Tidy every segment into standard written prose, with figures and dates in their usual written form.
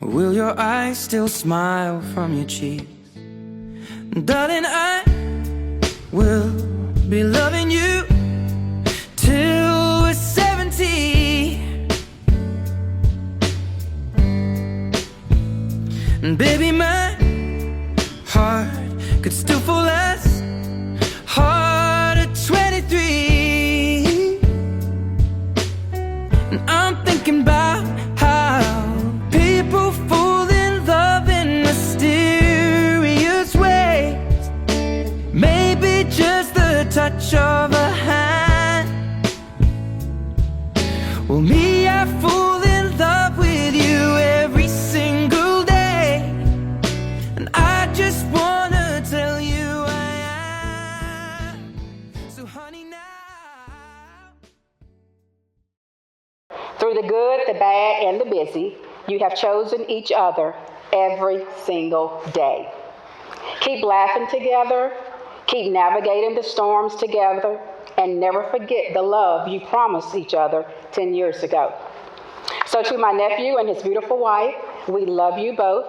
Will your eyes still smile from your cheeks? Darling, I will be loving you till we're 70. And baby, my heart could still fall as hard at 23. And I'm thinking about how people fall in love in mysterious ways. Maybe just the touch of a hand. Well, me, I fall in love with you every single day. And I just wanna tell you I am. So honey, now. Through the good, the bad, and the busy, you have chosen each other every single day. Keep laughing together, keep navigating the storms together, and never forget the love you promised each other 10 years ago. So to my nephew and his beautiful wife, we love you both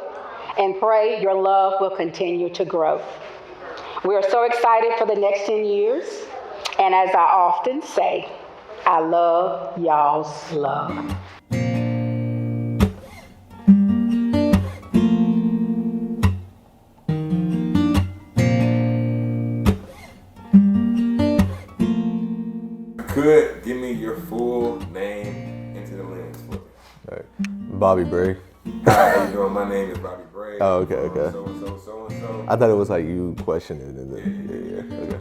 and pray your love will continue to grow. We are so excited for the next 10 years, and as I often say, I love y'all's love. Could give me your full name into the lens for me. All right. Bobby Bray. Hi, how you doing? My name is Bobby Bray. Oh, okay. So and so. I thought it was like you questioned it. And then, yeah. Okay.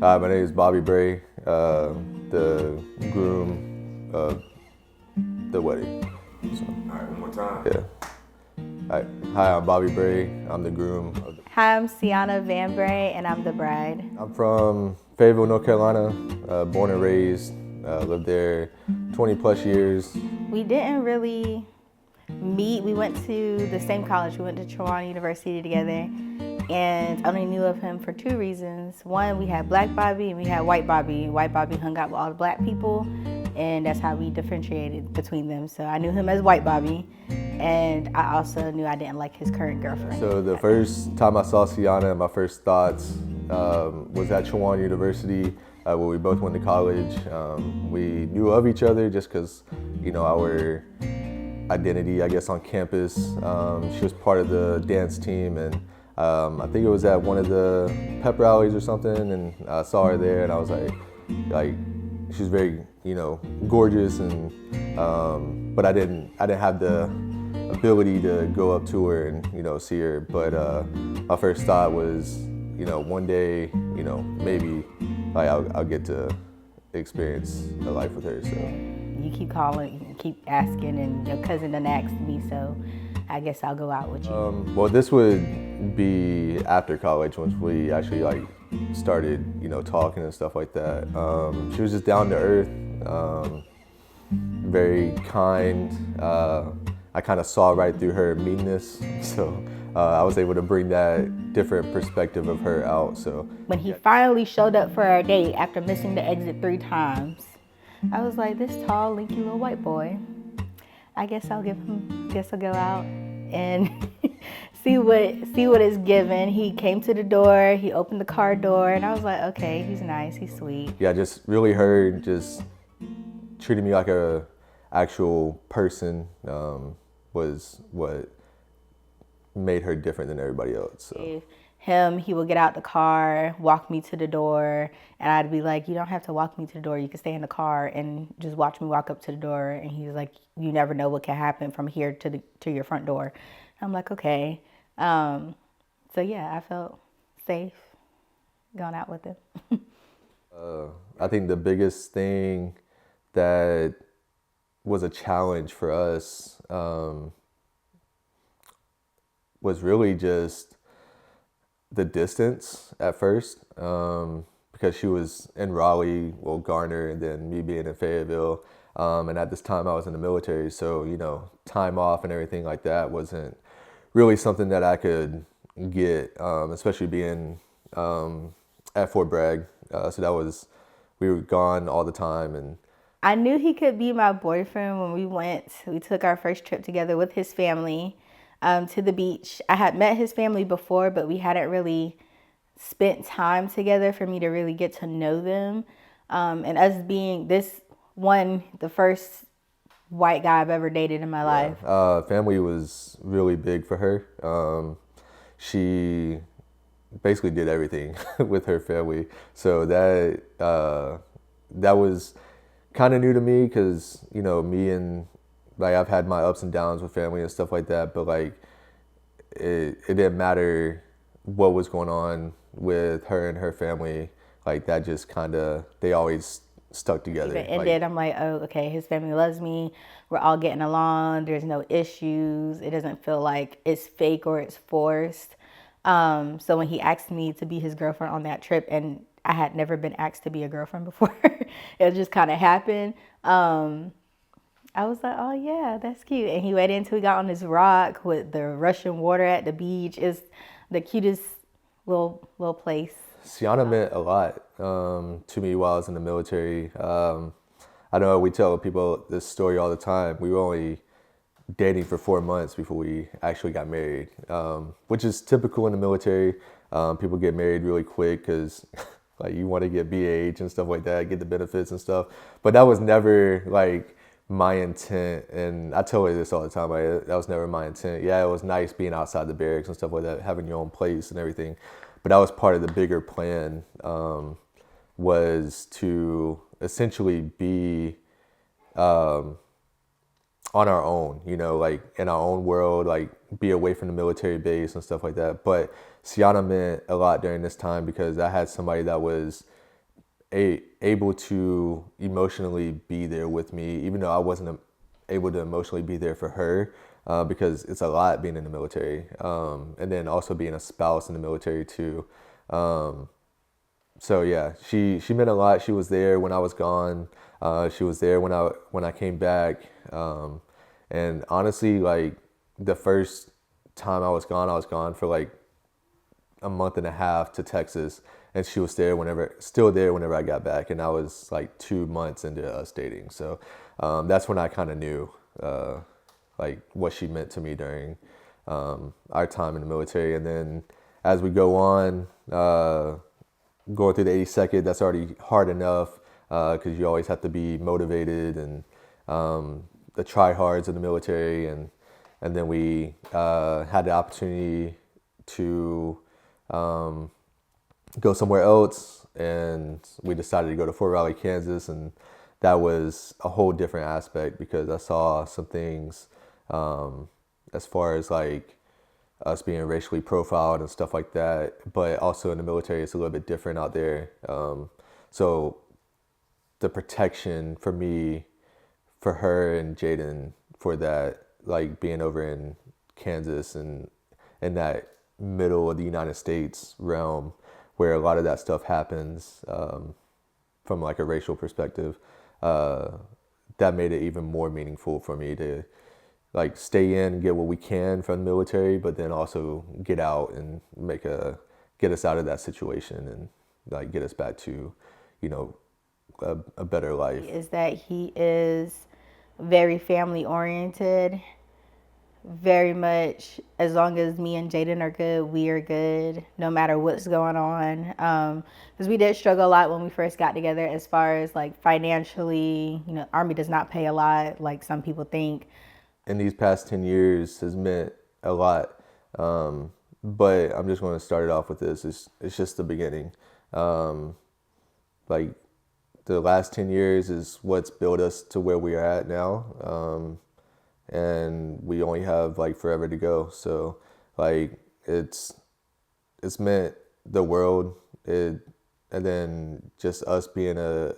Hi, my name is Bobby Bray, the groom of the wedding. So, All right, one more time. yeah. Hi, I'm Bobby Bray. I'm the groom. Hi, I'm Sienna Van Bray, and I'm the bride. I'm from Fayetteville, North Carolina, born and raised. Lived there 20 plus years. We didn't really meet. We went to the same college. We went to Toronto University together, and I only knew of him for two reasons. One, we had Black Bobby and we had White Bobby. White Bobby hung out with all the Black people, and that's how we differentiated between them. So I knew him as White Bobby, and I also knew I didn't like his current girlfriend. So the first time I saw Sienna, my first thoughts was at Toronto University, where we both went to college. We knew of each other just because, our identity, I guess, on campus. She was part of the dance team, and I think it was at one of the pep rallies or something, and I saw her there, and I was like she was very, gorgeous, and but I didn't have the ability to go up to her and, see her. But my first thought was, one day, maybe I'll get to experience a life with her. So You keep calling, you keep asking, and your cousin done asked me, so I guess I'll go out with you. Well, this would be after college once we actually started, talking and stuff like that. She was just down to earth, very kind. I kind of saw right through her meanness, so I was able to bring that different perspective of her out. So When he finally showed up for our date after missing the exit 3 times, I was like, this tall, lanky little white boy, I guess I'll go out and see what it's given. He came to the door, he opened the car door, and I was like, okay, he's nice, he's sweet. yeah, just really her just treating me like a actual person was what made her different than everybody else. So. He would get out the car, walk me to the door, and I'd be like, you don't have to walk me to the door. You can stay in the car and just watch me walk up to the door. And he's like, you never know what can happen from here to your front door. I'm like, okay. So yeah, I felt safe going out with him. I think the biggest thing that was a challenge for us was really just the distance at first, because she was in Raleigh, Garner, and then me being in Fayetteville. And at this time I was in the military, so, time off and everything like that wasn't really something that I could get, especially being at Fort Bragg. So we were gone all the time, and I knew he could be my boyfriend when we took our first trip together with his family to the beach. I had met his family before, but we hadn't really spent time together for me to really get to know them. And us being the first white guy I've ever dated in my life. Family was really big for her. She basically did everything with her family. So that was kind of new to me because, you know, me and like I've had my ups and downs with family and stuff like that, but like it didn't matter what was going on with her and her family. Like that just kind of, they always stuck together. If it ended, I'm like, oh, okay, his family loves me. We're all getting along. There's no issues. It doesn't feel like it's fake or it's forced. So when he asked me to be his girlfriend on that trip, and I had never been asked to be a girlfriend before, it just kind of happened. I was like, oh yeah, that's cute. And he waited until we got on this rock with the rushing water at the beach. It's the cutest little place. Sienna meant a lot to me while I was in the military. I know we tell people this story all the time. We were only dating for 4 months before we actually got married, which is typical in the military. People get married really quick because like you want to get BAH and stuff like that, get the benefits and stuff. But that was never like my intent, and I tell her this all the time. Like, that was never my intent. Yeah, it was nice being outside the barracks and stuff like that, having your own place and everything. But that was part of the bigger plan, was to essentially be on our own, you know, like in our own world, like be away from the military base and stuff like that. But Sienna meant a lot during this time because I had somebody that was able to emotionally be there with me, even though I wasn't able to emotionally be there for her, because it's a lot being in the military, and then also being a spouse in the military too. So yeah, she meant a lot. She was there when I was gone. She was there when I came back. And honestly, like the first time I was gone for like a month and a half to Texas, and she was still there whenever I got back, and I was like 2 months into us dating. So that's when I kind of knew like what she meant to me during our time in the military. And then as we go on, going through the 82nd, that's already hard enough because you always have to be motivated and the tryhards in the military. And then we had the opportunity to go somewhere else, and we decided to go to Fort Riley, Kansas, and that was a whole different aspect because I saw some things as far as like us being racially profiled and stuff like that, but also in the military it's a little bit different out there. So the protection for me, for her and Jaden, for that, like being over in Kansas and in that middle of the United States realm where a lot of that stuff happens, from like a racial perspective, that made it even more meaningful for me to like stay in, get what we can from the military, but then also get out and get us out of that situation and like get us back to, you know, a better life. Is that he is very family oriented, very much as long as me and Jaden are good, we are good, no matter what's going on. Because we did struggle a lot when we first got together as far as like financially, you know, Army does not pay a lot like some people think. In these past 10 years has meant a lot. But I'm just going to start it off with this. It's just the beginning. Like the last 10 years is what's built us to where we are at now. And we only have like forever to go. So like it's meant the world. And then just us being a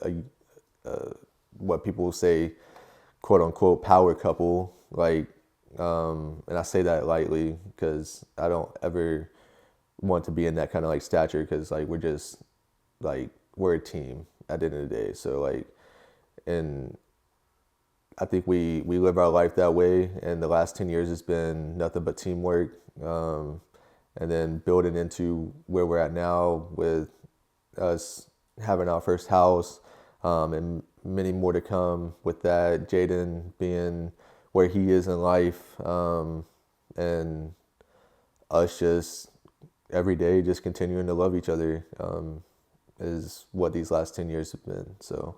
what people say, quote unquote, power couple. Like, and I say that lightly because I don't ever want to be in that kind of like stature, because like we're just like, we're a team at the end of the day. So like, and I think we live our life that way, and the last 10 years has been nothing but teamwork, and then building into where we're at now with us having our first house, and many more to come with that. Jaden being where he is in life, and us just every day just continuing to love each other is what these last 10 years have been. So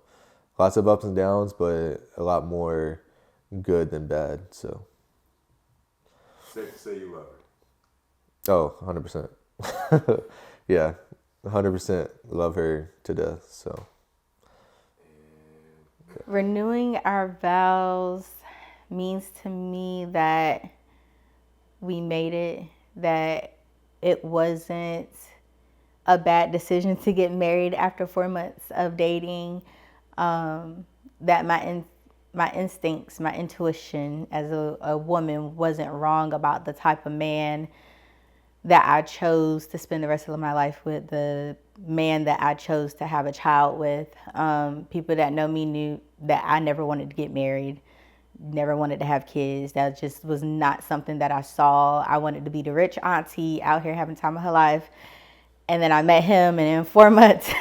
lots of ups and downs, but a lot more good than bad. So Say you love her. oh, 100%. Yeah, 100% love her to death. So renewing our vows means to me that we made it, that it wasn't a bad decision to get married after 4 months of dating, that my instincts, my intuition as a woman wasn't wrong about the type of man that I chose to spend the rest of my life with, the man that I chose to have a child with. People that know me knew that I never wanted to get married, never wanted to have kids. That just was not something that I saw. I wanted to be the rich auntie out here having time of her life. And then I met him, and in 4 months,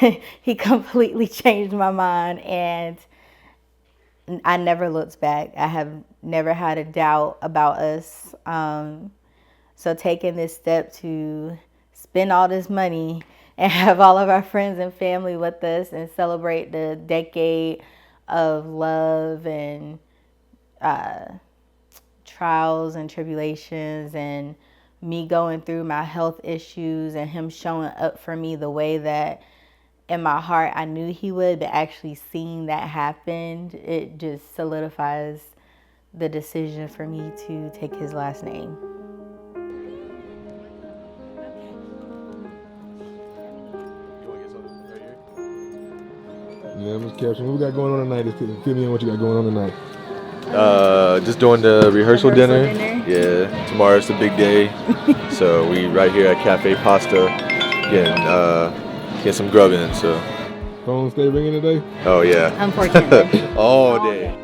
he completely changed my mind, and I never looked back. I have never had a doubt about us. So taking this step to spend all this money and have all of our friends and family with us and celebrate the decade of love and trials and tribulations, and me going through my health issues and him showing up for me the way that in my heart I knew he would, but actually seeing that happen, it just solidifies the decision for me to take his last name. Yeah, Ms. Caption, what we got going on tonight? Just fill me in what you got going on tonight. just doing the rehearsal dinner. Yeah, tomorrow's the big day. So we right here at Cafe Pasta getting some grub in. So. Phone stay ringing today? Oh yeah. Unfortunately. All day.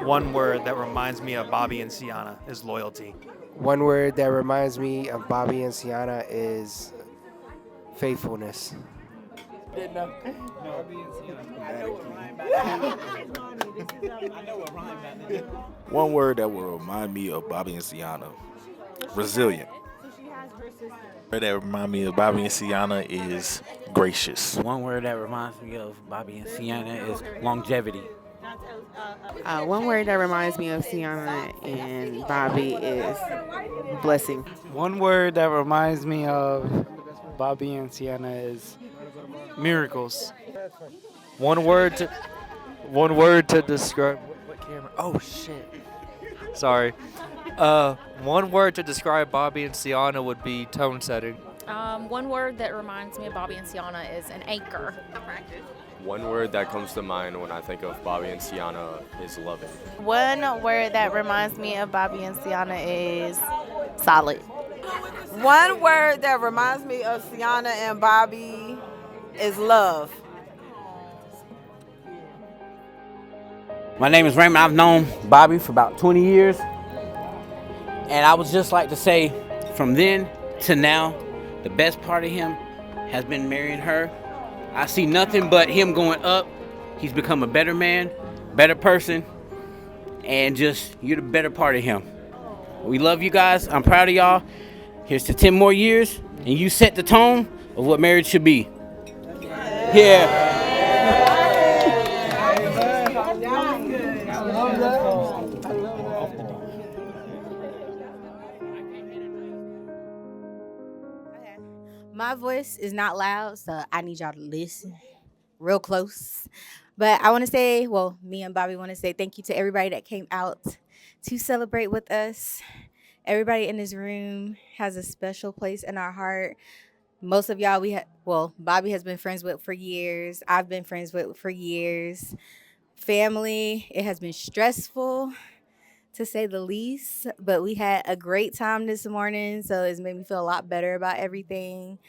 One word that reminds me of Bobby and Sienna is loyalty. One word that reminds me of Bobby and Sienna is faithfulness. One word that will remind me of Bobby and Sienna, resilient. Word that reminds me of Bobby and Sienna is gracious. One word that reminds me of Bobby and Sienna is longevity. One word that reminds me of Sienna and Bobby is blessing. One word that reminds me of Bobby and Sienna is miracles. One word to describe what camera? Oh shit. Sorry. One word to describe Bobby and Sienna would be tone setting. One word that reminds me of Bobby and Sienna is an anchor. One word that comes to mind when I think of Bobby and Sienna is loving. One word that reminds me of Bobby and Sienna is solid. One word that reminds me of Sienna and Bobby is love. My name is Raymond. I've known Bobby for about 20 years. And I would just like to say, from then to now, the best part of him has been marrying her. I see nothing but him going up. He's become a better man, better person, and just, you're the better part of him. We love you guys. I'm proud of y'all. Here's to 10 more years, and you set the tone of what marriage should be. Yeah. my voice is not loud, so I need y'all to listen real close. But I want to say, well, me and Bobby want to say thank you to everybody that came out to celebrate with us. Everybody in this room has a special place in our heart. Most of y'all Bobby has been friends with for years. I've been friends with for years. Family, it has been stressful to say the least, but we had a great time this morning, so it's made me feel a lot better about everything.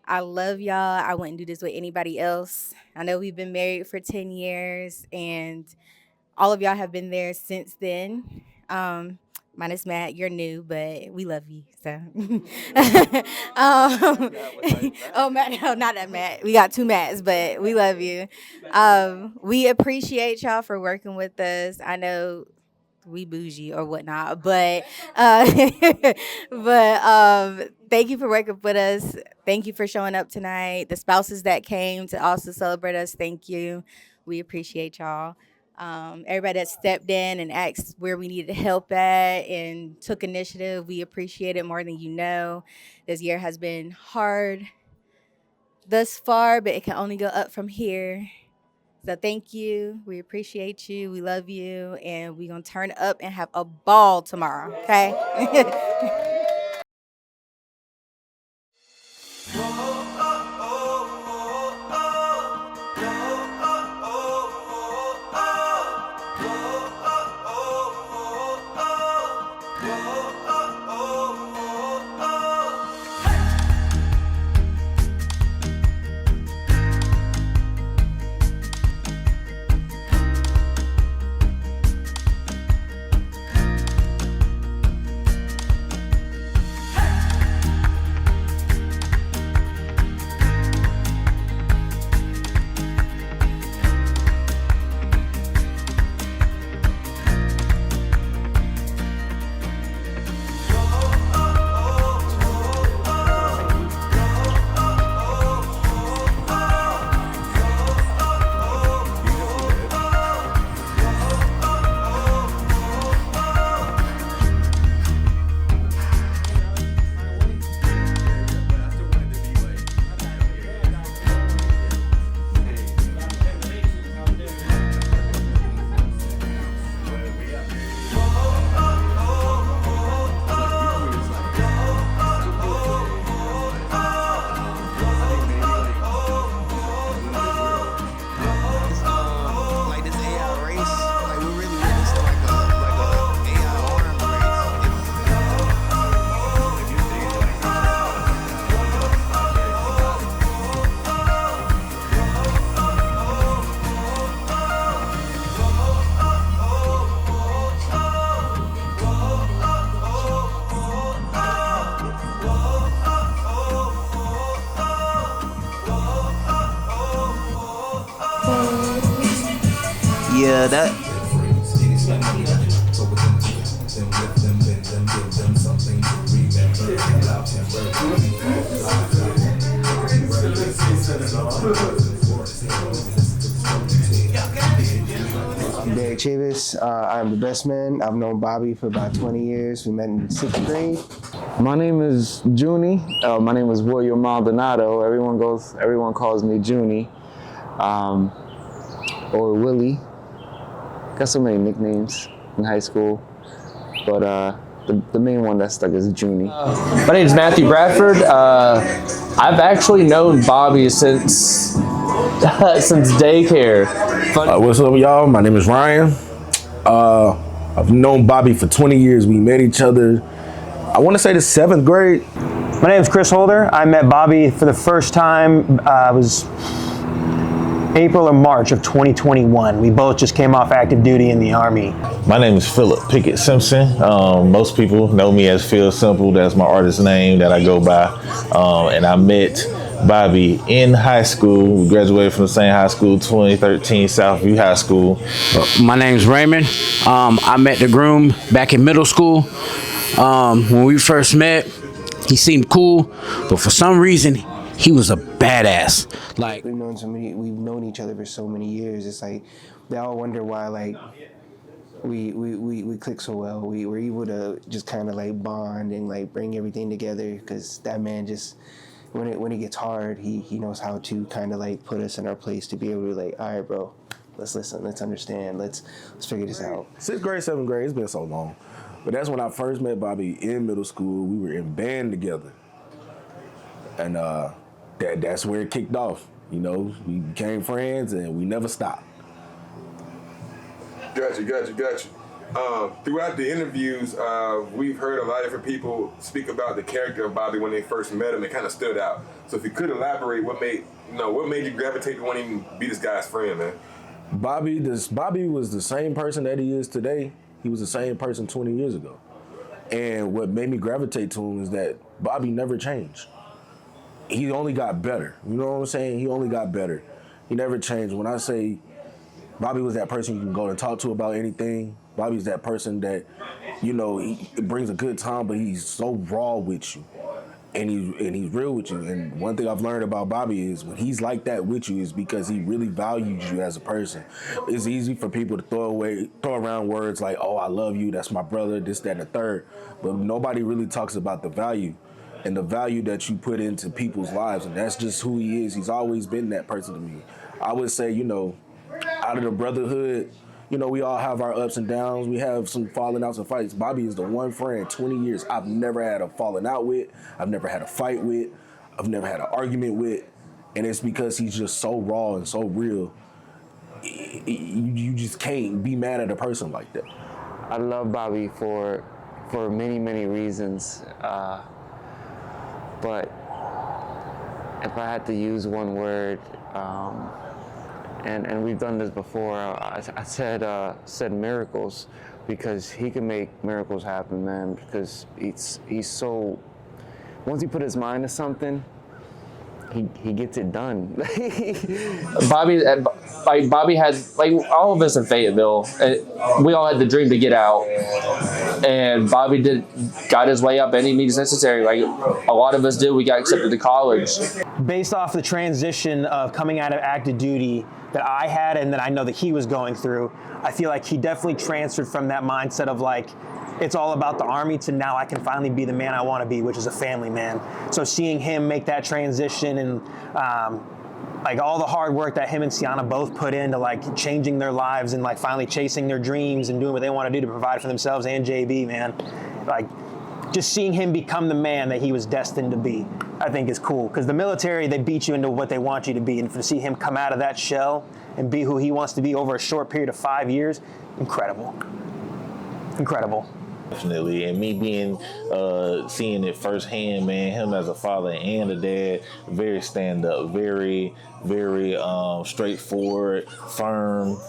I love y'all. I wouldn't do this with anybody else. I know we've been married for 10 years, and all of y'all have been there since then. Minus Matt, you're new, but we love you. So, oh Matt, no, not that Matt. We got 2 Matts, but we love you. We appreciate y'all for working with us. I know we bougie or whatnot, but thank you for working with us. Thank you for showing up tonight. The spouses that came to also celebrate us, thank you. We appreciate y'all. Everybody that stepped in and asked where we needed help at and took initiative, we appreciate it more than you know. This year has been hard thus far, but it can only go up from here. So thank you. We appreciate you. We love you. And we're going to turn up and have a ball tomorrow, okay? Yeah, that. I'm Derek Chavis. I'm the best man. I've known Bobby for about 20 years. We met in 6th grade. My name is Junie. My name is William Maldonado. Everyone calls me Junie, or Willie. Got so many nicknames in high school, but the main one that stuck is Junie. My name is Matthew Bradford. I've actually known Bobby since daycare. What's up, y'all? My name is Ryan. I've known Bobby for 20 years. We met each other, I want to say the 7th grade. My name is Chris Holder. I met Bobby for the first time. It was April or March of 2021. We both just came off active duty in the Army. My name is Philip Pickett Simpson. Most people know me as Phil Simple. That's my artist name that I go by. And I met Bobby in high school. We graduated from the same high school, 2013 Southview High School. My name's Raymond. I met the groom back in middle school. When we first met, he seemed cool, but for some reason, he was a badass. Like, we've known each other for so many years. It's like they all wonder why we click so well. We were able to just kind of bond and bring everything together because that man just when it gets hard, he knows how to kind of like put us in our place to be able to like, all right, bro, let's listen, let's understand, let's figure this out. 6th grade, 7th grade, it's been so long. But that's when I first met Bobby in middle school. We were in band together. And that's where it kicked off. You know, we became friends and we never stopped. Got you. Throughout the interviews, we've heard a lot of different people speak about the character of Bobby when they first met him. It kind of stood out. So if you could elaborate, what made you gravitate to want to even be this guy's friend, man? Bobby was the same person that he is today. He was the same person 20 years ago. And what made me gravitate to him is that Bobby never changed. He only got better. You know what I'm saying? He only got better. He never changed. When I say Bobby was that person you can go and talk to about anything, Bobby's that person that, you know, he brings a good time, but he's so raw with you. And he's real with you. And one thing I've learned about Bobby is when he's like that with you is because he really values you as a person. It's easy for people to throw around words like, oh, I love you, that's my brother, this, that, and the third. But nobody really talks about the value and the value that you put into people's lives. And that's just who he is. He's always been that person to me. I would say, you know, out of the brotherhood, you know, we all have our ups and downs. We have some falling outs and fights. Bobby is the one friend, 20 years, I've never had a falling out with. I've never had a fight with. I've never had an argument with. And it's because he's just so raw and so real. You just can't be mad at a person like that. I love Bobby for many, many reasons. But if I had to use one word, and we've done this before, I said miracles, because he can make miracles happen, man, because he's so, once he put his mind to something, he gets it done. Bobby had, like, all of us in Fayetteville, we all had the dream to get out, and Bobby got his way up any means necessary. Like a lot of us did, we got accepted to college. Based off the transition of coming out of active duty that I had and that I know that he was going through, I feel like he definitely transferred from that mindset of like, it's all about the Army to now I can finally be the man I want to be, which is a family man. So seeing him make that transition and like all the hard work that him and Sienna both put into like changing their lives and like finally chasing their dreams and doing what they want to do to provide for themselves and JB, man. Like just seeing him become the man that he was destined to be, I think is cool. Because the military, they beat you into what they want you to be. And to see him come out of that shell and be who he wants to be over a short period of 5 years, incredible. Incredible. Definitely, and me being seeing it firsthand, man, him as a father and a dad, very stand up, very straightforward, firm,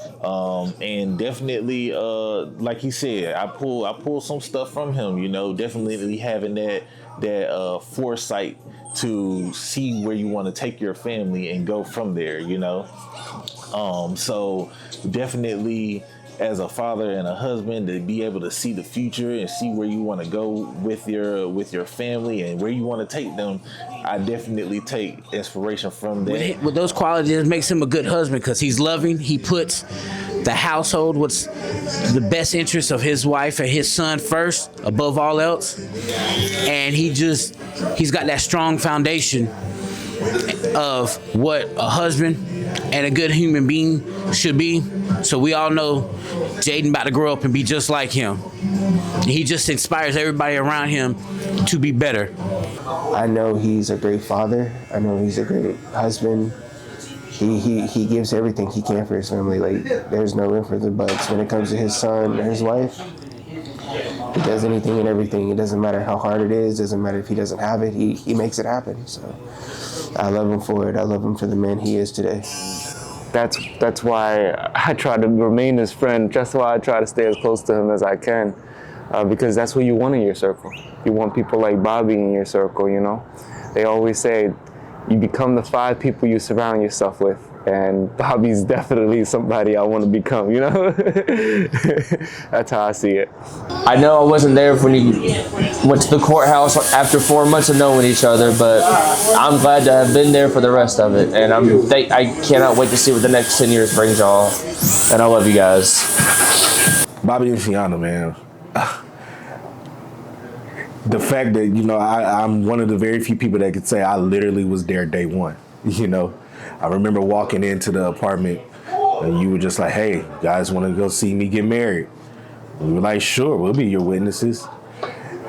and definitely like he said, I pull some stuff from him, you know, definitely having that foresight to see where you want to take your family and go from there, you know. So definitely, as a father and a husband, to be able to see the future and see where you want to go with your family and where you want to take them, I definitely take inspiration from that. With those qualities, makes him a good husband because he's loving. He puts the household, what's the best interest of his wife and his son first, above all else. And he's got that strong foundation of what a husband and a good human being should be. So we all know Jaden about to grow up and be just like him. He just inspires everybody around him to be better. I know he's a great father. I know he's a great husband. He gives everything he can for his family. Like, there's no room for the buts. When it comes to his son or his wife, he does anything and everything. It doesn't matter how hard it is. Doesn't matter if he doesn't have it. He makes it happen. So I love him for it. I love him for the man he is today. That's why I try to remain his friend. That's why I try to stay as close to him as I can, because that's who you want in your circle. You want people like Bobby in your circle, you know? They always say you become the 5 people you surround yourself with, and Bobby's definitely somebody I want to become, you know? That's how I see it. I know I wasn't there when you went to the courthouse after 4 months of knowing each other, but I'm glad to have been there for the rest of it. And I cannot wait to see what the next 10 years brings y'all. And I love you guys. Bobby and Sienna, man. the fact that, you know, I'm one of the very few people that could say I literally was there day one. You know, I remember walking into the apartment and you were just like, hey, you guys want to go see me get married? We were like, sure, we'll be your witnesses.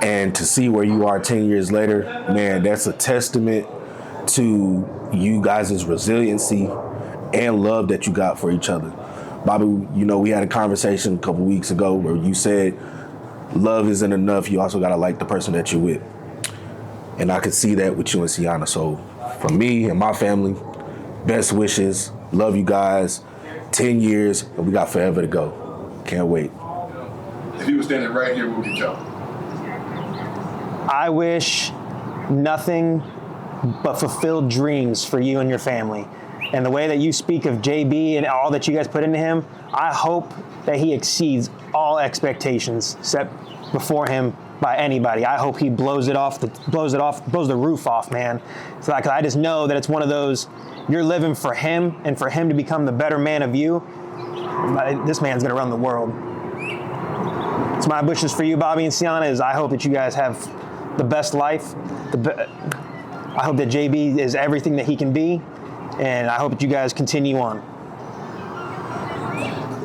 And to see where you are 10 years later, man, that's a testament to you guys' resiliency and love that you got for each other. Bobby, you know, we had a conversation a couple weeks ago where you said love isn't enough. You also got to like the person that you're with. And I could see that with you and Sienna. So from me and my family, best wishes. Love you guys. 10 years, and we got forever to go. Can't wait. If you were standing right here, what would you tell him? I wish nothing but fulfilled dreams for you and your family. And the way that you speak of JB and all that you guys put into him, I hope that he exceeds all expectations set before him by anybody. I hope he blows the roof off, man. So like, I just know that it's one of those, you're living for him, and for him to become the better man of you, this man's gonna run the world. So my wishes for you, Bobby and Sienna, is I hope that you guys have the best life. I hope that JB is everything that he can be, and I hope that you guys continue on.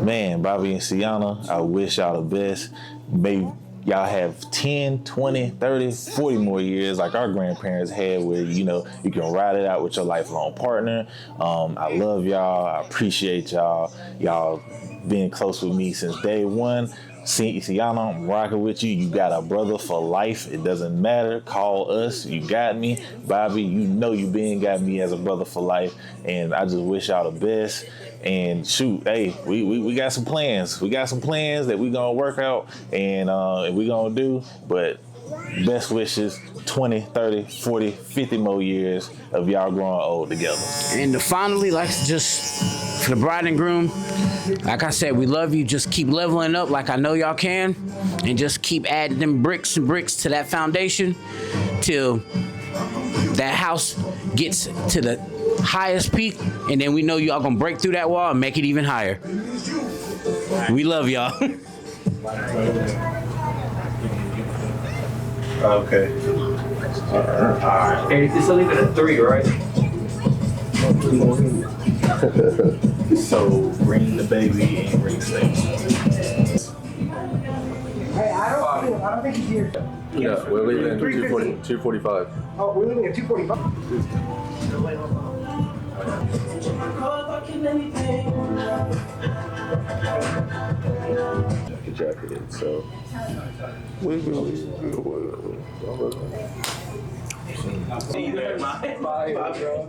Man, Bobby and Sienna, I wish y'all the best. Maybe y'all have 10, 20, 30, 40 more years like our grandparents had, where, you know, you can ride it out with your lifelong partner. I love y'all. I appreciate y'all. Y'all being close with me since day one. Sienna, I'm rocking with you. You got a brother for life. It doesn't matter. Call us. You got me. Bobby, you know you got me as a brother for life. And I just wish y'all the best. And shoot, hey, we got some plans. We got some plans that we gonna work out and we gonna do. But best wishes, 20, 30, 40, 50 more years of y'all growing old together. And finally, like, just for the bride and groom, like I said, we love you. Just keep leveling up like I know y'all can, and just keep adding them bricks and bricks to that foundation till that house gets to the highest peak, and then we know y'all gonna break through that wall and make it even higher. We love y'all. Okay. Okay, just leave it at 3, right? So bring the baby and bring the steak. Hey, I don't think he's here. Yeah, we're leaving at 2:45. Oh, we're leaving at 2:45. Jacket, so. See you there. Bye, bro.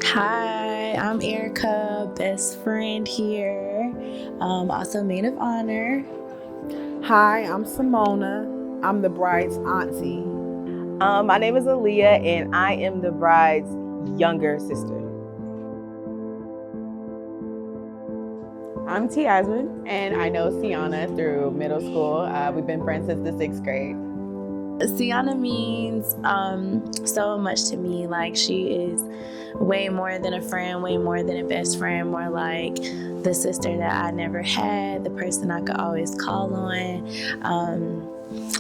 Hi, I'm Erica, best friend here, also maid of honor. Hi, I'm Simona. I'm the bride's auntie. My name is Aaliyah, and I am the bride's younger sister. I'm Tiasmin, and I know Sienna through middle school. We've been friends since the 6th grade. Sienna means so much to me. Like, she is way more than a friend, way more than a best friend, more like the sister that I never had, the person I could always call on,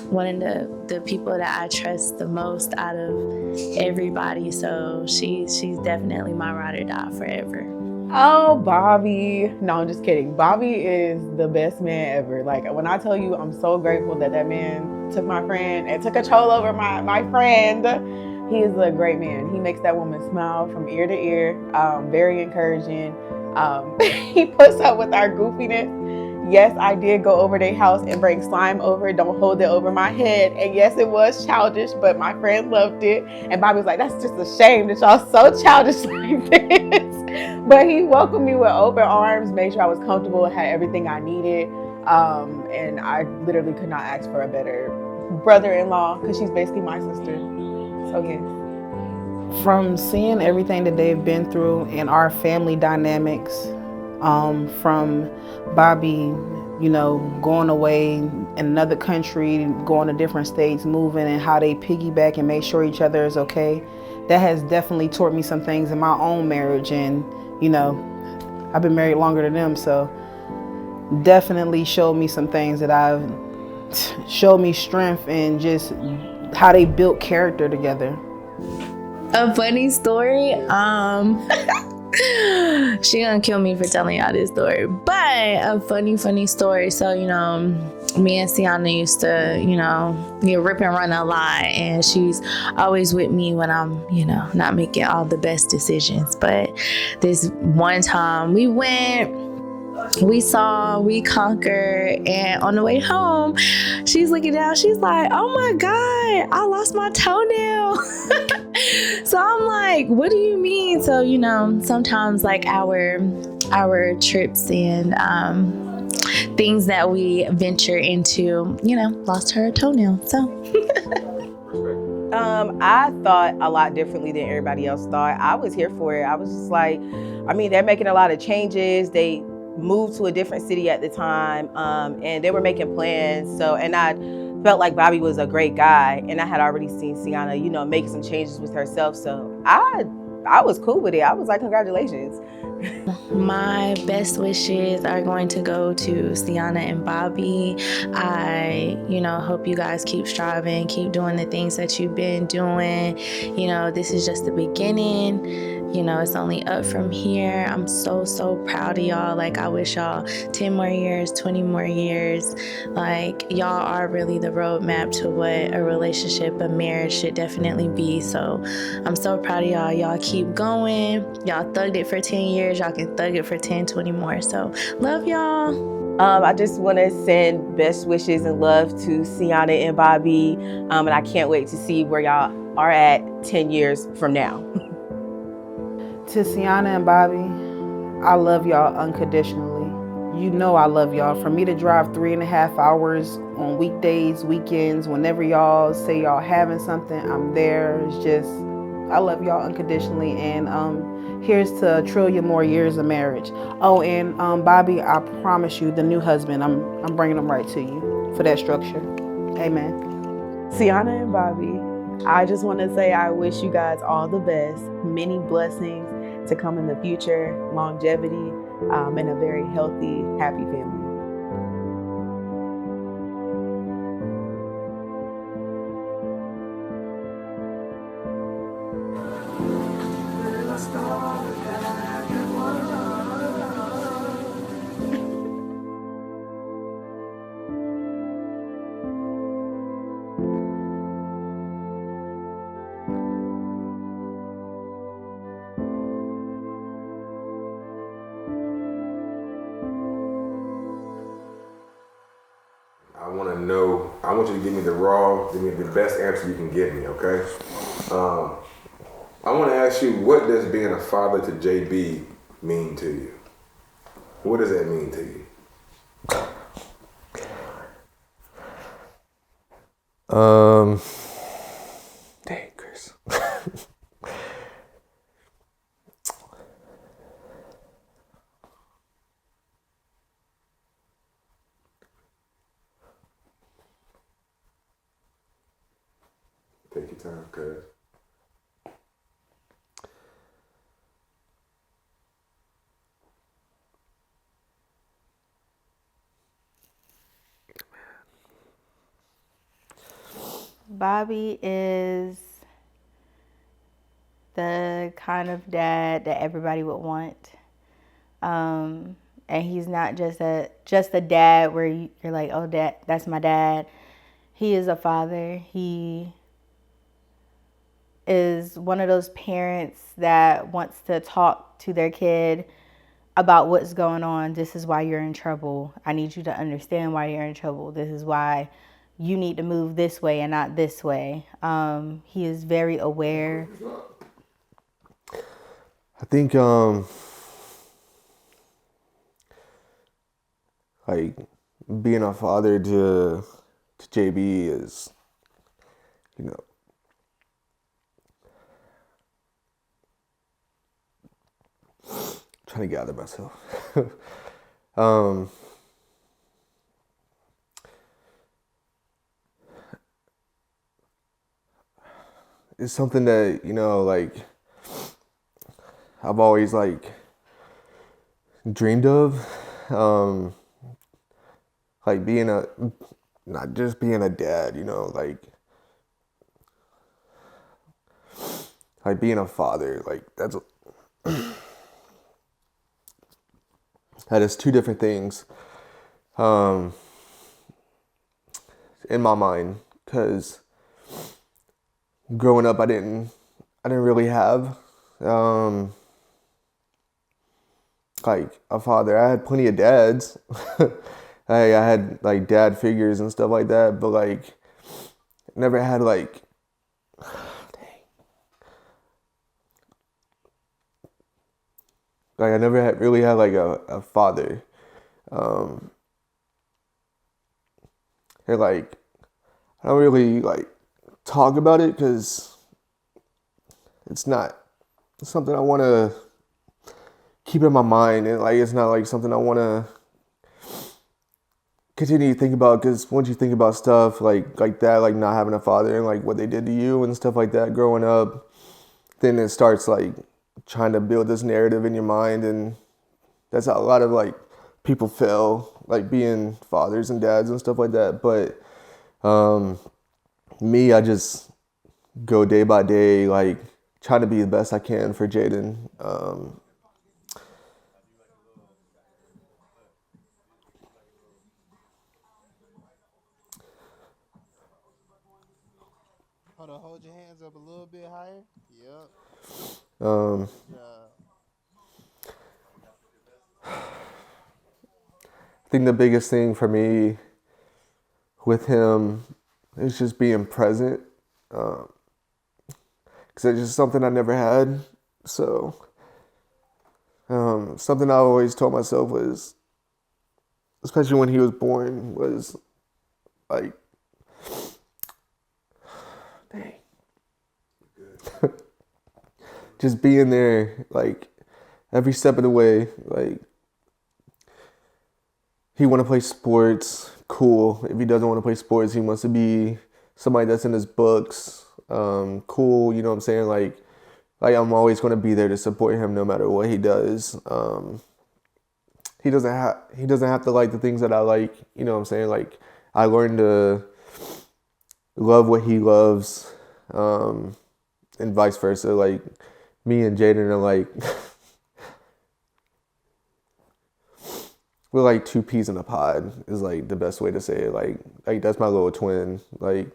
one of the people that I trust the most out of everybody. So she's definitely my ride or die forever. Oh, Bobby. No, I'm just kidding. Bobby is the best man ever. Like, when I tell you, I'm so grateful that that man took my friend and took control over my friend. He is a great man. He makes that woman smile from ear to ear. Very encouraging. He puts up with our goofiness. Yes, I did go over their house and bring slime over. Don't hold it over my head. And yes, it was childish, but my friend loved it. And Bobby was like, that's just a shame that y'all so childish like this. But he welcomed me with open arms, made sure I was comfortable, had everything I needed. And I literally could not ask for a better brother-in-law because she's basically my sister. So yes. From seeing everything that they've been through and our family dynamics, from Bobby, you know, going away in another country, going to different states, moving, and how they piggyback and make sure each other is okay, that has definitely taught me some things in my own marriage. And, you know, I've been married longer than them, so definitely showed me some things that showed me strength and just how they built character together. A funny story. She gonna kill me for telling y'all this story, but a funny story. So, you know, me and Sienna used to, you know, rip and run a lot, and she's always with me when I'm, you know, not making all the best decisions. But this one time we went, we saw, we conquered, and on the way home, she's looking down, she's like, oh my God, I lost my toenail. So I'm like, what do you mean? So, you know, sometimes like our trips and things that we venture into, you know, lost her toenail. So I thought a lot differently than everybody else thought. I was here for it. I was just like, I mean, they're making a lot of changes. They moved to a different city at the time, and they were making plans. So, and I felt like Bobby was a great guy, and I had already seen Sienna, you know, make some changes with herself. So I was cool with it. I was like, congratulations. my best wishes are going to go to Sienna and Bobby. I, you know, hope you guys keep striving, keep doing the things that you've been doing. You know, this is just the beginning. You know, it's only up from here. I'm so proud of y'all. Like, I wish y'all 10 more years, 20 more years. Like, y'all are really the roadmap to what a relationship, a marriage should definitely be. So I'm so proud of y'all. Y'all keep going. Y'all thugged it for 10 years. Y'all can thug it for 10, 20 more. So love y'all. I just want to send best wishes and love to Sienna and Bobby. And I can't wait to see where y'all are at 10 years from now. To Sienna and Bobby, I love y'all unconditionally. You know I love y'all. For me to drive 3.5 hours on weekdays, weekends, whenever y'all say y'all having something, I'm there. It's just, I love y'all unconditionally. And here's to a trillion more years of marriage. Oh, and Bobby, I promise you, the new husband, I'm bringing him right to you for that structure. Amen. Sienna and Bobby, I just want to say I wish you guys all the best, many blessings to come in the future, longevity, and a very healthy, happy family. I want you to give me the best answer you can give me, okay? I want to ask you, what does being a father to JB mean to you? What does that mean to you? Dang, Chris. Take your time, cuz. Bobby is the kind of dad that everybody would want. And he's not just a dad where you're like, oh, dad, that's my dad. He is a father. He is one of those parents that wants to talk to their kid about what's going on. This is why you're in trouble. I need you to understand why you're in trouble. This is why you need to move this way and not this way. He is very aware. I think like being a father to JB is, you know, trying to gather myself. It's something that, you know, like I've always like dreamed of, like being not just being a dad, you know, like being a father, like that is two different things, in my mind, because growing up, I didn't really have, like a father. I had plenty of dads. I had like dad figures and stuff like that, but like never had like, I never really had like a father. And like I don't really like talk about it because it's not something I want to keep in my mind, and like it's not like something I want to continue to think about, because once you think about stuff like that, like not having a father and like what they did to you and stuff like that growing up, then it starts like trying to build this narrative in your mind, and that's how a lot of like people fail, like being fathers and dads and stuff like that. But me, I just go day by day, like trying to be the best I can for Jaden. Hold on, hold your hands up a little bit higher. Yep. I think the biggest thing for me with him is just being present, because it's just something I never had. So something I always told myself was, especially when he was born, was like, dang, just being there, like every step of the way. Like, he want to play sports, cool. If he doesn't want to play sports, he wants to be somebody that's in his books, cool. You know what I'm saying? Like I'm always going to be there to support him no matter what he does. He doesn't have to like the things that I like. You know what I'm saying? Like, I learned to love what he loves, and vice versa. Like, me and Jaden are like we're like two peas in a pod is like the best way to say it. Like that's my little twin. Like,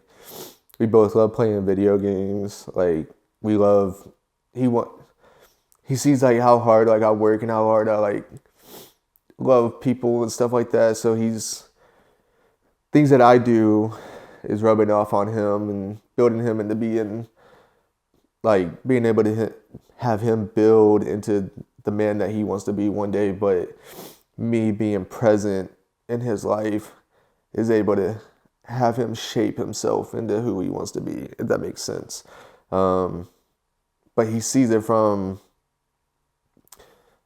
we both love playing video games. Like, he sees like how hard like I work and how hard I like love people and stuff like that. So things that I do is rubbing off on him and building him into being able to have him build into the man that he wants to be one day. But me being present in his life is able to have him shape himself into who he wants to be, if that makes sense. But he sees it from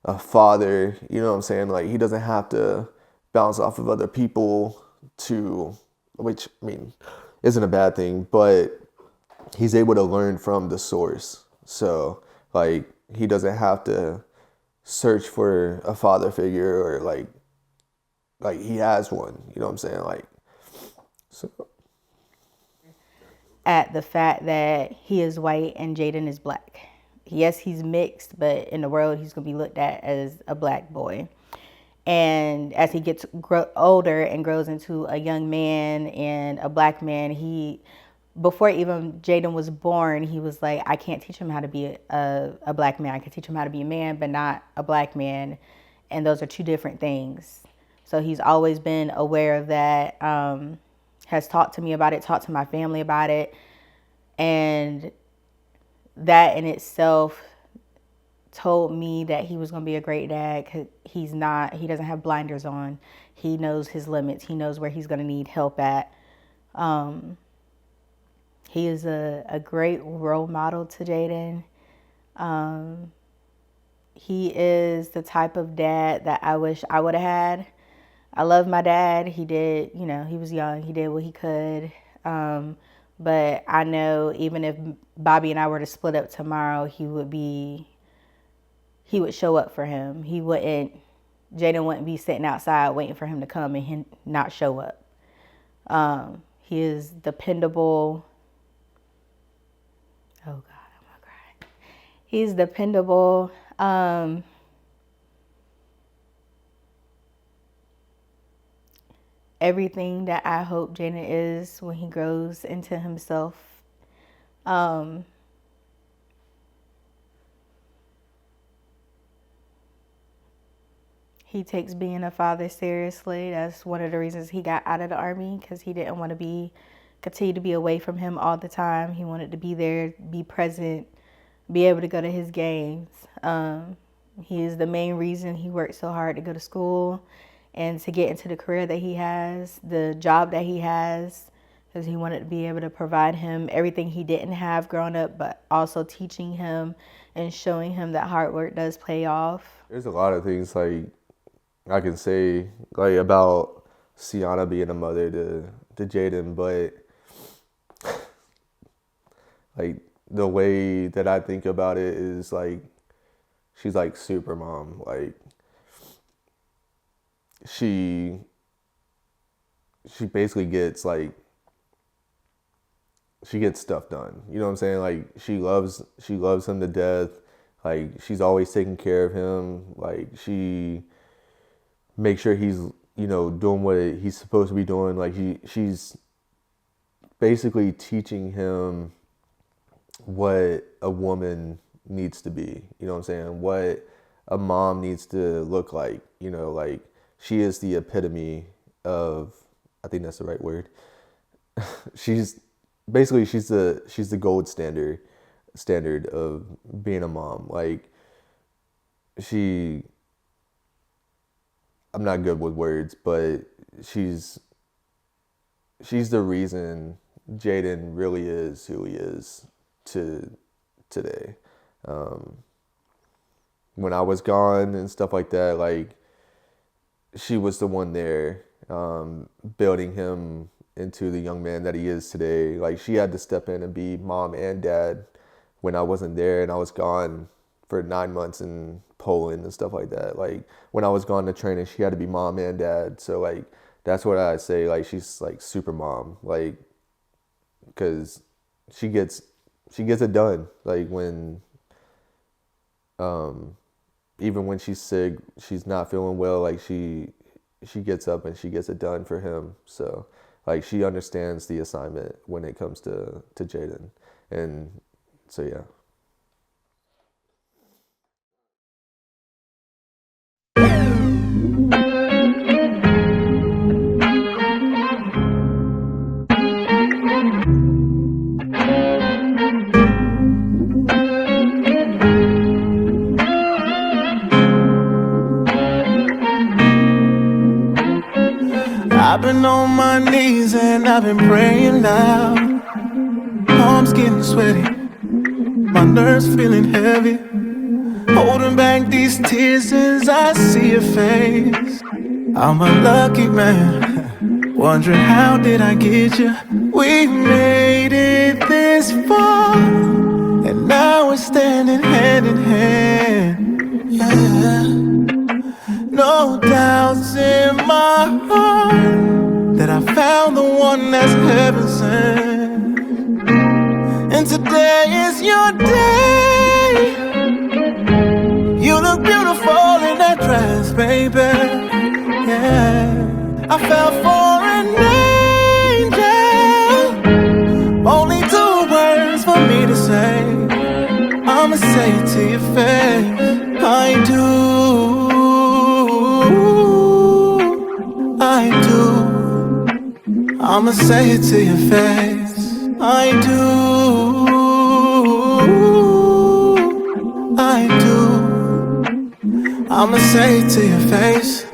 a father, you know what I'm saying? Like, he doesn't have to bounce off of other people which, I mean, isn't a bad thing, but he's able to learn from the source. So, like, he doesn't have to search for a father figure, or like he has one, you know what I'm saying? Like, so. At the fact that he is white and Jaden is black. Yes, he's mixed, but in the world, he's gonna be looked at as a black boy. And as he gets older and grows into a young man and a black man, before even Jaden was born, he was like, I can't teach him how to be a black man. I can teach him how to be a man, but not a black man. And those are two different things. So he's always been aware of that, has talked to me about it, talked to my family about it. And that in itself told me that he was going to be a great dad, because he doesn't have blinders on. He knows his limits. He knows where he's going to need help at. He is a great role model to Jaden. He is the type of dad that I wish I would have had. I love my dad. He did, you know, he was young. He did what he could. But I know even if Bobby and I were to split up tomorrow, he would show up for him. Jaden wouldn't be sitting outside waiting for him to come and he not show up. He is dependable. Oh God, I'm gonna cry. He's dependable. Everything that I hope Jaden is when he grows into himself. He takes being a father seriously. That's one of the reasons he got out of the Army, because he didn't want to continue to be away from him all the time. He wanted to be there, be present, be able to go to his games. He is the main reason he worked so hard to go to school and to get into the career that he has, the job that he has, because he wanted to be able to provide him everything he didn't have growing up, but also teaching him and showing him that hard work does pay off. There's a lot of things like I can say like about Sienna being a mother to Jaden, but like the way that I think about it is like she's like super mom. Like she basically gets like she gets stuff done. You know what I'm saying? Like she loves him to death. Like she's always taking care of him. Like she makes sure he's, you know, doing what he's supposed to be doing. Like she's basically teaching him what a woman needs to be. You know what I'm saying? What a mom needs to look like. You know, like she is the epitome of, I think that's the right word. she's the gold standard of being a mom. Like I'm not good with words, but she's the reason Jaden really is who he is today. When I was gone and stuff like that, like she was the one there, building him into the young man that he is today. Like she had to step in and be mom and dad when I wasn't there and I was gone for 9 months in Poland and stuff like that. Like when I was gone to training, she had to be mom and dad. So like that's what I say. Like she's like super mom. Like because she gets it done. Like when even when she's sick, she's not feeling well. Like she gets up and she gets it done for him. So like she understands the assignment when it comes to Jaden, and so yeah. I've been on my knees and I've been praying loud. Palms getting sweaty, my nerves feeling heavy. Holding back these tears as I see your face. I'm a lucky man, wondering how did I get you. We made it this far, and now we're standing hand in hand. Yeah. No doubts in my heart that I found the one that's heaven sent. And today is your day. You look beautiful in that dress, baby. Yeah, I fell for an angel. Only 2 words for me to say. I'ma say it to your face. I do. I do. I'ma say it to your face. I do. I do. I'ma say it to your face.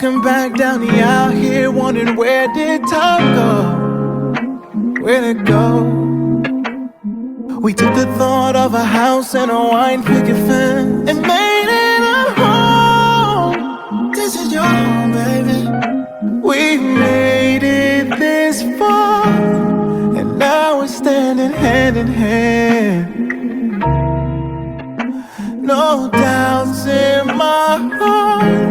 Walking back down the aisle here, wondering where did time go? Where'd it go? We took the thought of a house and a wine picket fence and made it a home. This is your home, baby. We made it this far, and now we're standing hand in hand. No doubts in my heart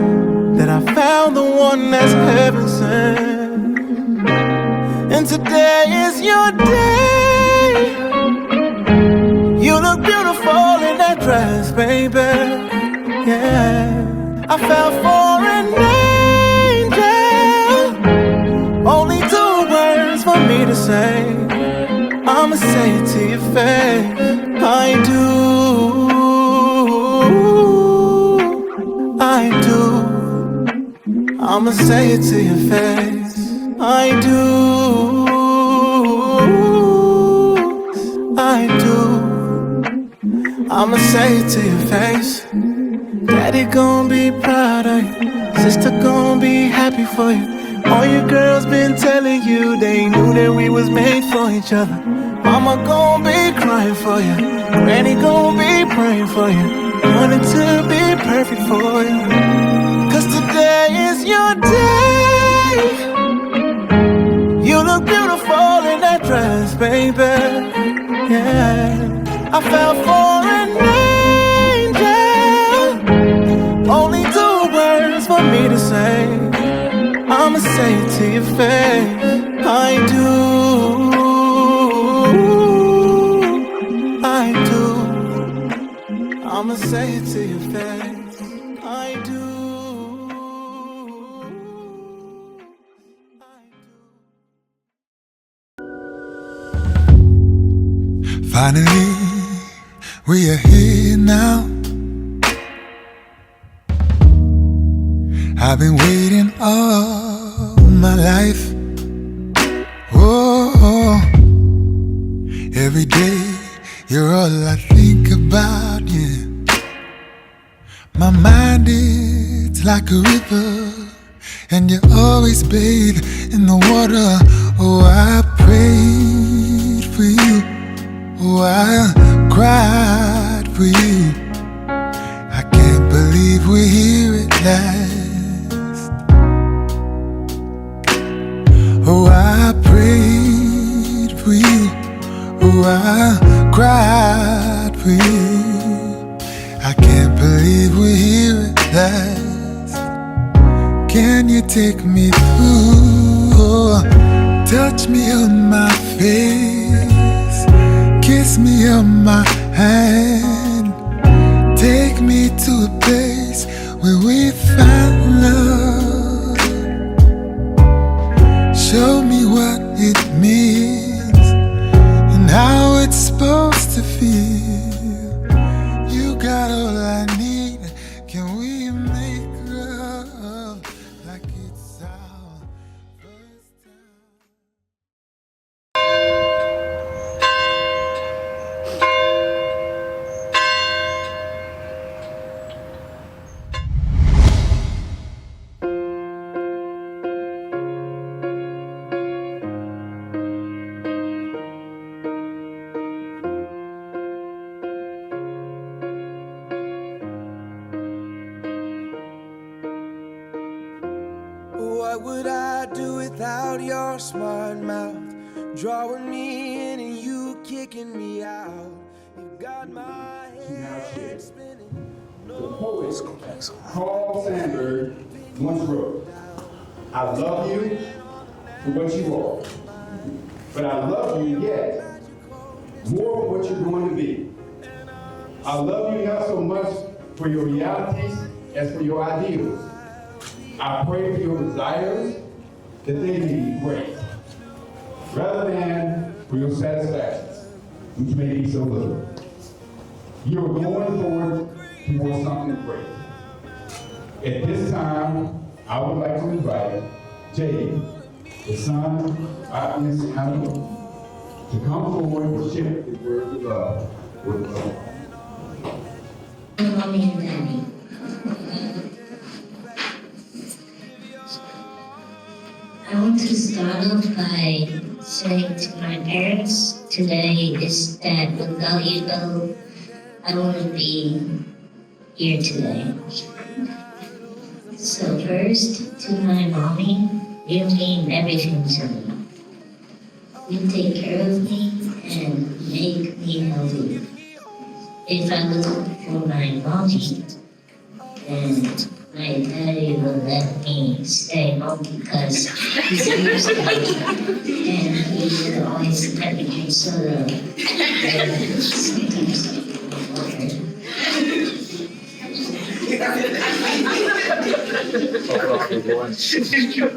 that I found the one that's heaven sent. And today is your day. You look beautiful in that dress, baby. Yeah, I fell for an angel. Only 2 words for me to say. I'ma say it to your face. I do. I do. I'ma say it to your face. I do. I do. I'ma say it to your face. Daddy gon' be proud of you. Sister gon' be happy for you. All your girls been telling you they knew that we was made for each other. Mama gon' be crying for you. Granny gon' be praying for you. Wanting to be perfect for you. Cause today is your day. You look beautiful in that dress, baby. Yeah, I fell for an angel. Only 2 words for me to say. I'ma say it to your face. I do. I do. I'ma say it to your face. I do. Finally, we are here now. I've been waiting all my life. Oh, every day you're all I think about, yeah. My mind is like a river, and you always bathe in the water. Oh, I prayed for you. Oh, I cried for you. I can't believe we're here at last. Oh, I prayed for you. Oh, I cried for you. I can't believe we're here at last. Can you take me through? Oh, touch me on my face, kiss me on my hand, take me to a place where we find love. Show me what it means and how it's supposed to feel. You got all I need. Can we make love like it's our first time? What would I do without your smart mouth? Drawing me in and you kicking me out. You got my head spinning. The poet Carl Sandburg once wrote, I love you for what you are, but I love you yet more for what you're going to be. I love you not so much for your realities as for your ideals. I pray for your desires that they may be great, rather than for your satisfactions, which may be so little. You are going forward towards something great. At this time, I would like to invite Jay, the son of Miss Hannah, to come forward and share his words of love with us. I want to start off by saying to my parents today is that without you though, I wouldn't be here today. So first, to my mommy, you mean everything to me. You take care of me and make me healthy. If I look for my mommy, then my daddy will let me stay home because he's used to it. And he would always let me drink soda. And sometimes water.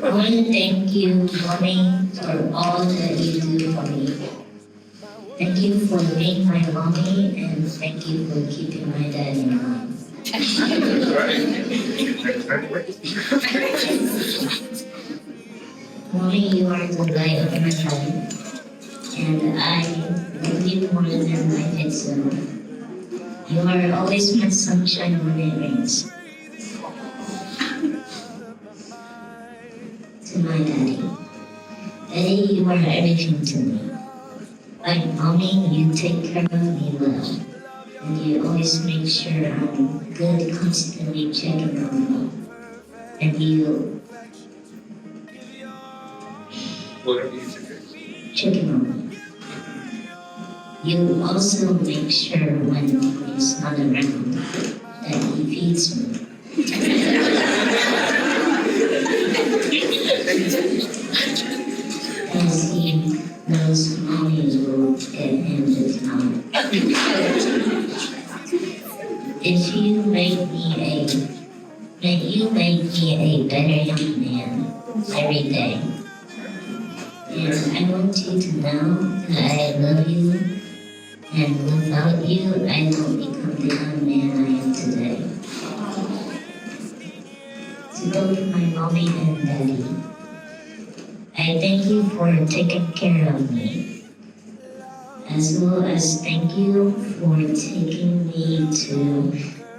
I want to thank you, Mommy, for all that you do for me. Thank you for being my mommy, and thank you for keeping my dad in line. Mommy, you are the light of my life, and I love you more than life itself. You are always my sunshine when it rains. To my daddy. Daddy, you are everything to me. Like mommy, you take care of me well. And you always make sure I'm good, constantly checking on me. And you checking on me. You also make sure when he's not around that he feeds me. As he knows mommy will get him the time. If you make me a better young man every day. And I want you to know that I love you. And without you, I don't become the young man I am today. To both my mommy and daddy, I thank you for taking care of me, as well as thank you for taking me to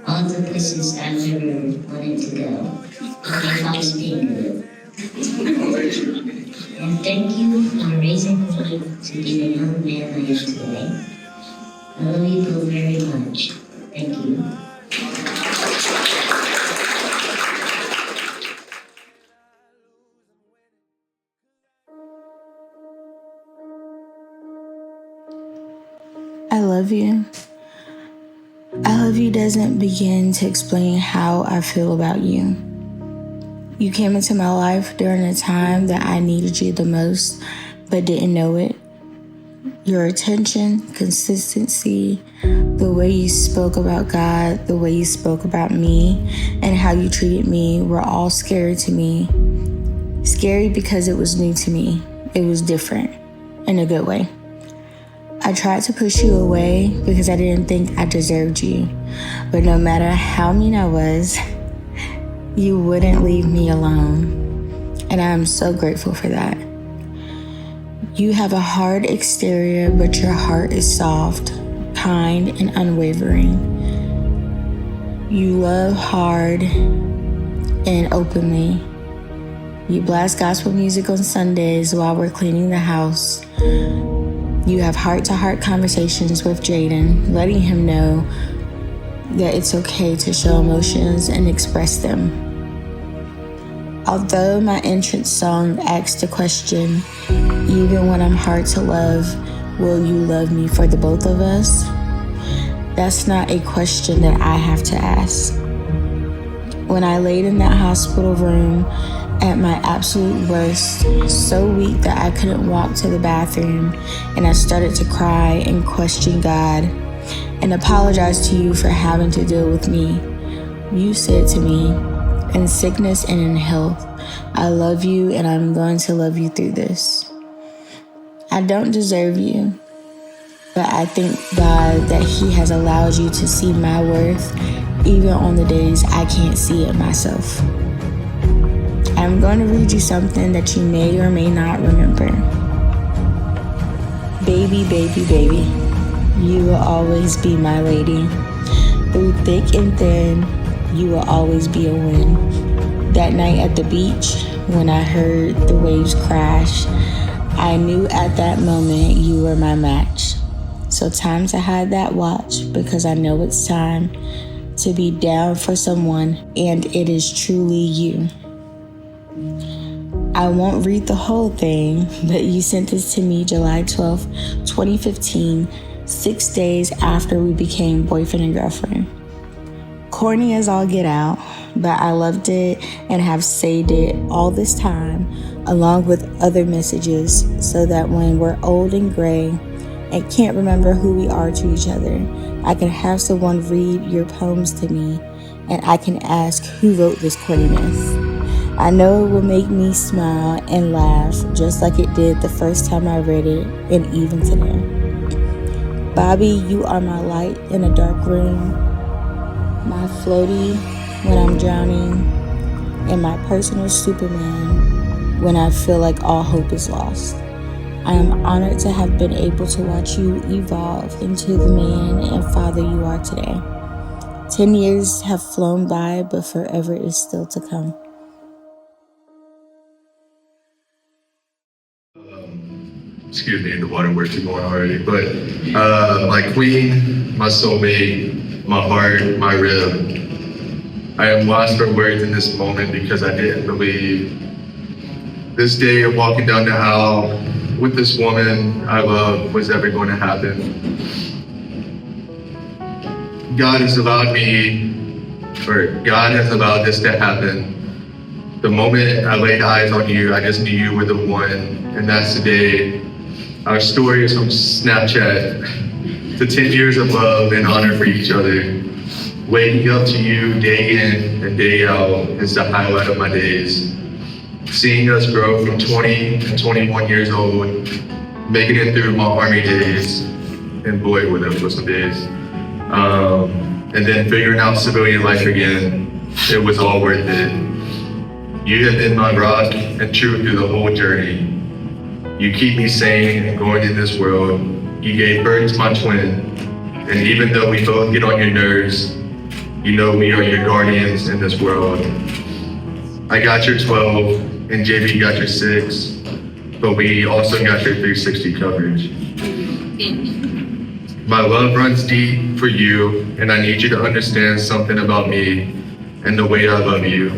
all the places I've ever wanted to go, if I was being good. And thank you for raising me to be the young man I am today. I love you both very much. Thank you. I love you. I love you doesn't begin to explain how I feel about you. You came into my life during a time that I needed you the most, but didn't know it. Your attention, consistency, the way you spoke about God, the way you spoke about me, and how you treated me were all scary to me. Scary because it was new to me. It was different, in a good way. I tried to push you away because I didn't think I deserved you. But no matter how mean I was, you wouldn't leave me alone. And I am so grateful for that. You have a hard exterior, but your heart is soft, kind, and unwavering. You love hard and openly. You blast gospel music on Sundays while we're cleaning the house. You have heart-to-heart conversations with Jaden, letting him know that it's okay to show emotions and express them. Although my entrance song asks the question, even when I'm hard to love, will you love me for the both of us? That's not a question that I have to ask. When I laid in that hospital room at my absolute worst, so weak that I couldn't walk to the bathroom, and I started to cry and question God and apologize to you for having to deal with me, you said to me, in sickness and in health, I love you and I'm going to love you through this. I don't deserve you, but I thank God that He has allowed you to see my worth even on the days I can't see it myself. I'm going to read you something that you may or may not remember. Baby, baby, baby, you will always be my lady. Through thick and thin, you will always be a win. That night at the beach, when I heard the waves crash. I knew at that moment you were my match. So time to hide that watch, because I know it's time to be down for someone, and it is truly you. I won't read the whole thing, but you sent this to me July 12th, 2015, 6 days after we became boyfriend and girlfriend. Corny as all get out, but I loved it and have saved it all this time, along with other messages, so that when we're old and gray and can't remember who we are to each other, I can have someone read your poems to me, and I can ask who wrote this corniness. I know it will make me smile and laugh, just like it did the first time I read it, and even today. Bobby, you are my light in a dark room, my floaty when I'm drowning, and my personal Superman when I feel like all hope is lost. I am honored to have been able to watch you evolve into the man and father you are today. 10 years have flown by, but forever is still to come. Excuse me, the waterworks are going already, but my queen, my soulmate, my heart, my rib. I am lost for words in this moment because I didn't believe this day of walking down the aisle with this woman I love was ever going to happen. God has allowed this to happen. The moment I laid eyes on you, I just knew you were the one, and that's the day. Our story is from Snapchat to 10 years of love and honor for each other. Waking up to you day in and day out is the highlight of my days. Seeing us grow from 20 to 21 years old, making it through my Army days, and boy, were those some days. And then figuring out civilian life again, it was all worth it. You have been my rock and truth through the whole journey. You keep me sane and going in this world. You gave birth to my twin, and even though we both get on your nerves, you know we are your guardians in this world. I got your 12, and JB got your 6, but we also got your 360 coverage. My love runs deep for you, and I need you to understand something about me and the way I love you.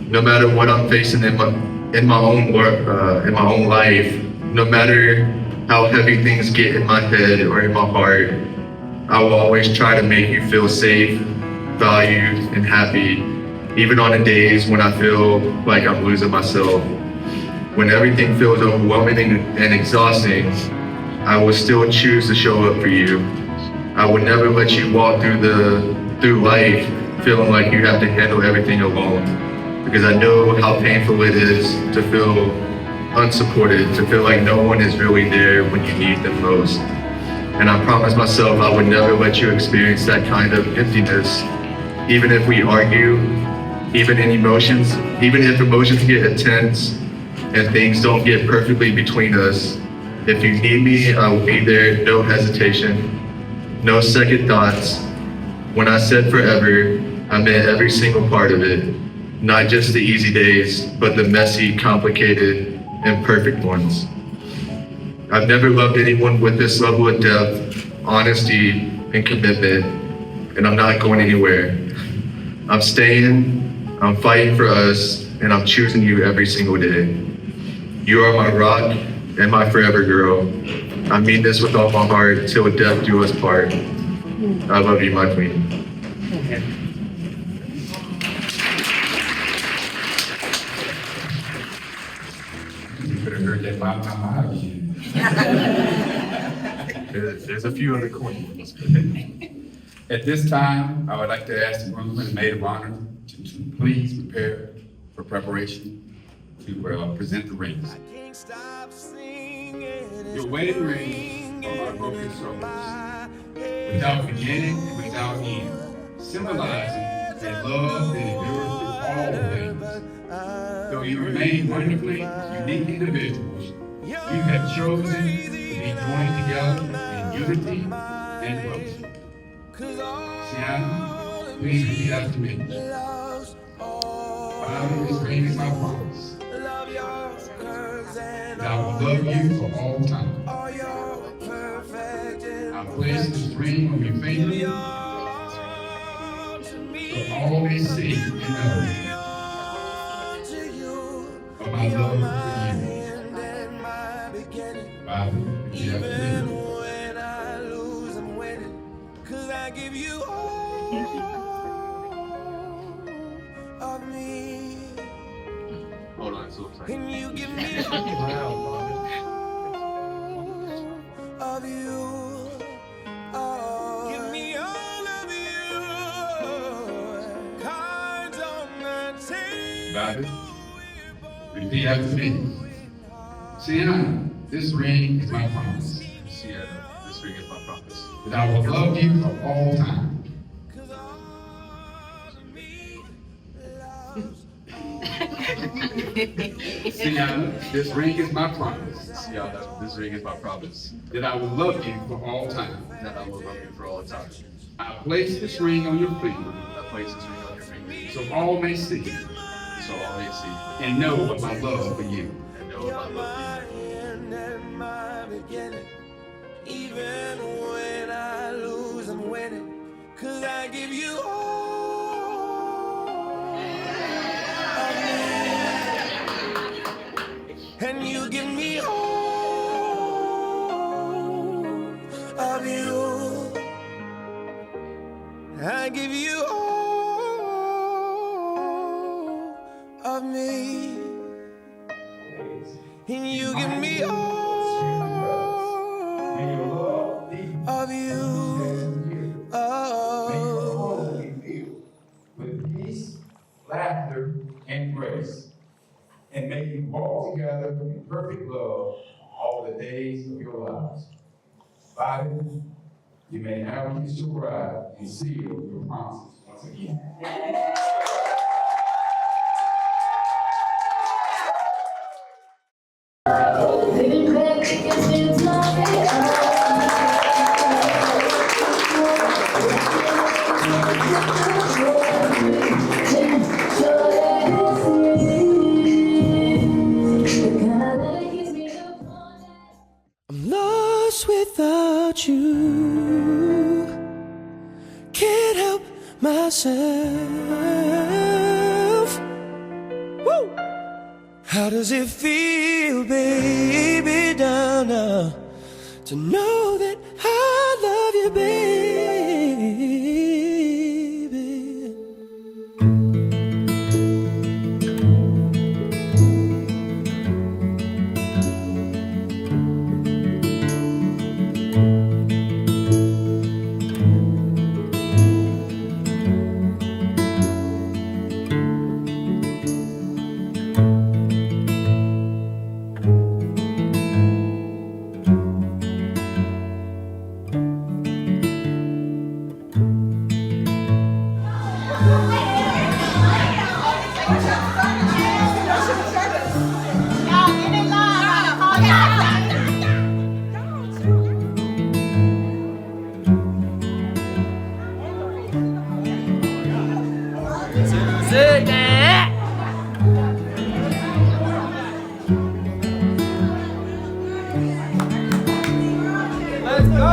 No matter what I'm facing in my own life, no matter how heavy things get in my head or in my heart, I will always try to make you feel safe, valued, and happy, even on the days when I feel like I'm losing myself. When everything feels overwhelming and exhausting, I will still choose to show up for you. I would never let you walk through life feeling like you have to handle everything alone, because I know how painful it is to feel unsupported, to feel like no one is really there when you need them most. And I promised myself I would never let you experience that kind of emptiness, even if we argue, even if emotions get intense and things don't get perfectly between us. If you need me, I will be there, no hesitation, no second thoughts. When I said forever, I meant every single part of it, not just the easy days, but the messy, complicated, and perfect ones. I've never loved anyone with this level of depth, honesty, and commitment, and I'm not going anywhere. I'm staying, I'm fighting for us, and I'm choosing you every single day. You are my rock and my forever girl. I mean this with all my heart, till death do us part. I love you, my queen. You could have heard that by my mouth. There's a few other queens. At this time, I would like to ask the groom and maid of honor to please prepare for preparation to present the rings. Your wedding rings are my broken souls, without beginning and without end, symbolizing that love that endures through all things. Though you remain wonderfully unique individuals, you have chosen to be joined together in unity and growth. Sienna, please repeat after me. Bobby, this ring is my promise. and I will love you for all time. I place this ring on your finger so all may see and know of my love for you. Father, you have been. When I lose, I'm winning, 'cause I give you all of me. Hold on, it's a little And you give me all of you. Oh, give me all of you. Cards on the table. Bobby, repeat after me. Sienna, this ring is my promise. Sienna, this ring is my promise. That I will love you for all time. Sienna, this ring is my promise. Sienna, this ring is my promise. That I will love you for all time. That I will love you for all time. I place this ring on your finger. I place this ring on your finger. So all may see. So all may see. And know of my love for you. And know of my love for you. And my beginning. Even when I lose, I'm winning. 'Cause I give you all of me. And you give me all of you. I give you all of me. And you give me all of you. Oh. With peace, laughter, and grace. And may you walk together in perfect love all the days of your lives. Bobby, you may now kiss your bride and seal your promises once again. I'm lost without you. Can't help myself. Woo! How does it feel, baby, down now, to know that I love you, baby? Let's go!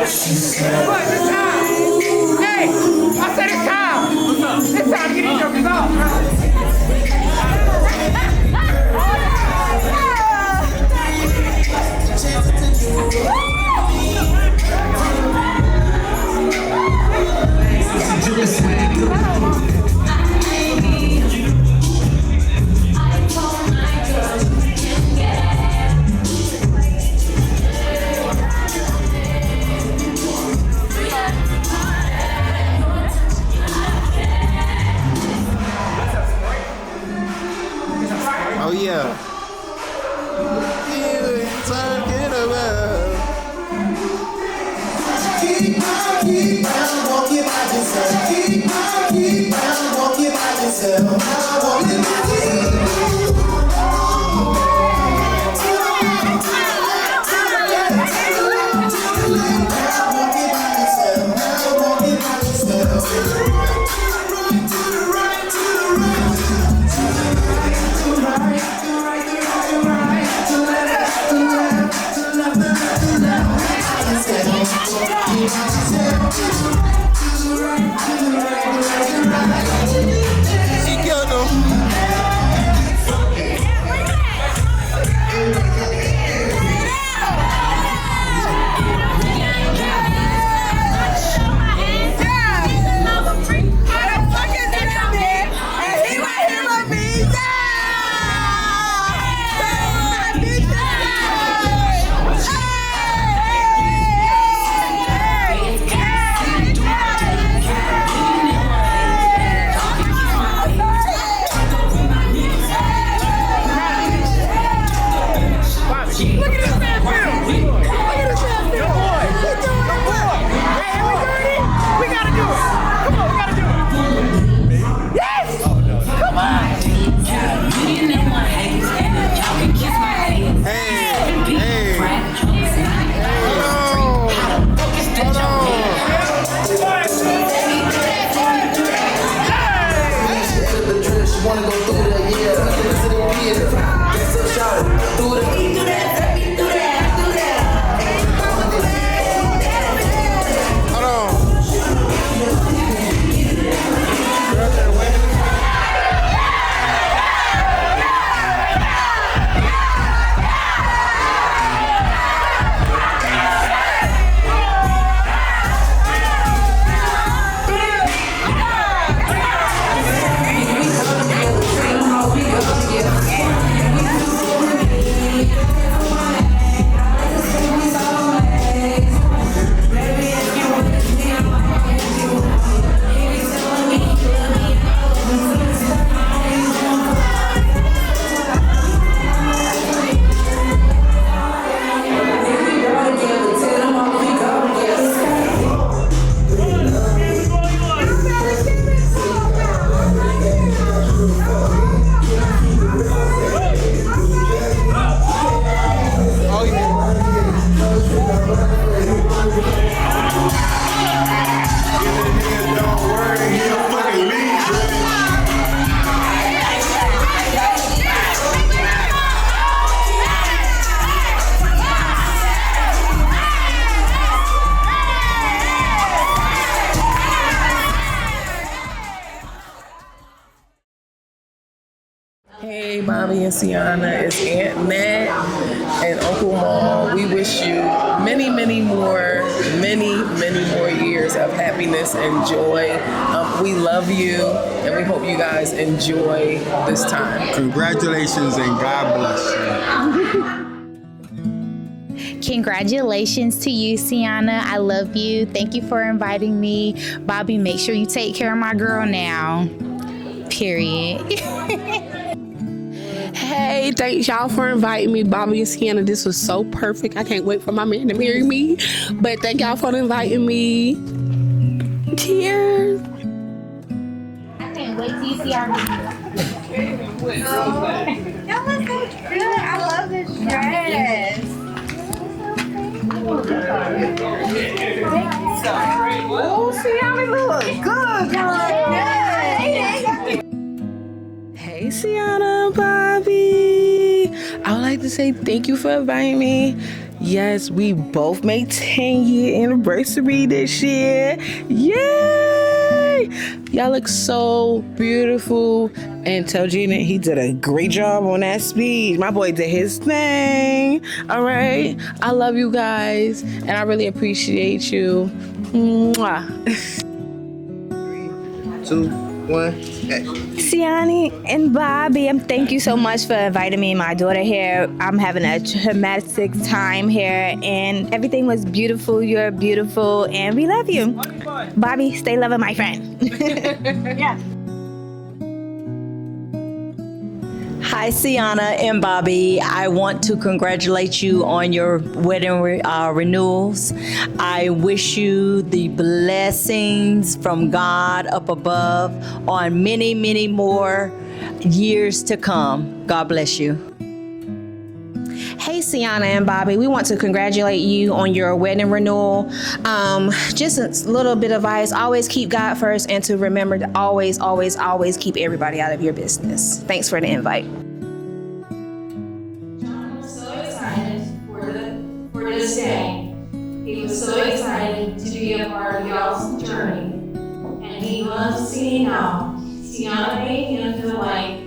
Hey, I said it's time. It's time to get these jokers off. Oh yeah. Talking about. Keep on walking by yourself. Keep on walking by yourself. Walking by Hey, Bobby and Sienna, it's Aunt Nat and Uncle Maul. We wish you many more years of happiness and joy. We love you, and we hope you guys enjoy this time. Congratulations and God bless you. Congratulations to you, Sienna. I love you. Thank you for inviting me. Bobby, make sure you take care of my girl now. Period. Hey, thanks y'all for inviting me, Bobby and Sienna. This was so perfect. I can't wait for my man to marry me. But thank y'all for inviting me. Cheers. I can't wait till you see our video. That was so good. I love this dress. Oh, Sienna look good, girl. Hey, Sienna, Bobby. I would like to say thank you for inviting me Yes, we both made 10-year anniversary this year. Yay! Y'all look so beautiful. And tell Gina he did a great job on that speech. My boy did his thing. All right. I love you guys. And I really appreciate you. Mwah. 2, 1, Siani and Bobby, thank you so much for inviting me and my daughter here. I'm having a traumatic time here, and everything was beautiful. You're beautiful, and we love you. Bobby, stay loving my friend. Yeah. Hi, Sienna and Bobby. I want to congratulate you on your wedding renewals. I wish you the blessings from God up above on many, many more years to come. God bless you. Hey, Sienna and Bobby, we want to congratulate you on your wedding renewal. Just a little bit of advice, always keep God first, and to remember to always, always, always keep everybody out of your business. Thanks for the invite. I'm so excited for this day. He was so excited to be a part of y'all's journey. And he loves seeing y'all. Sienna made him feel like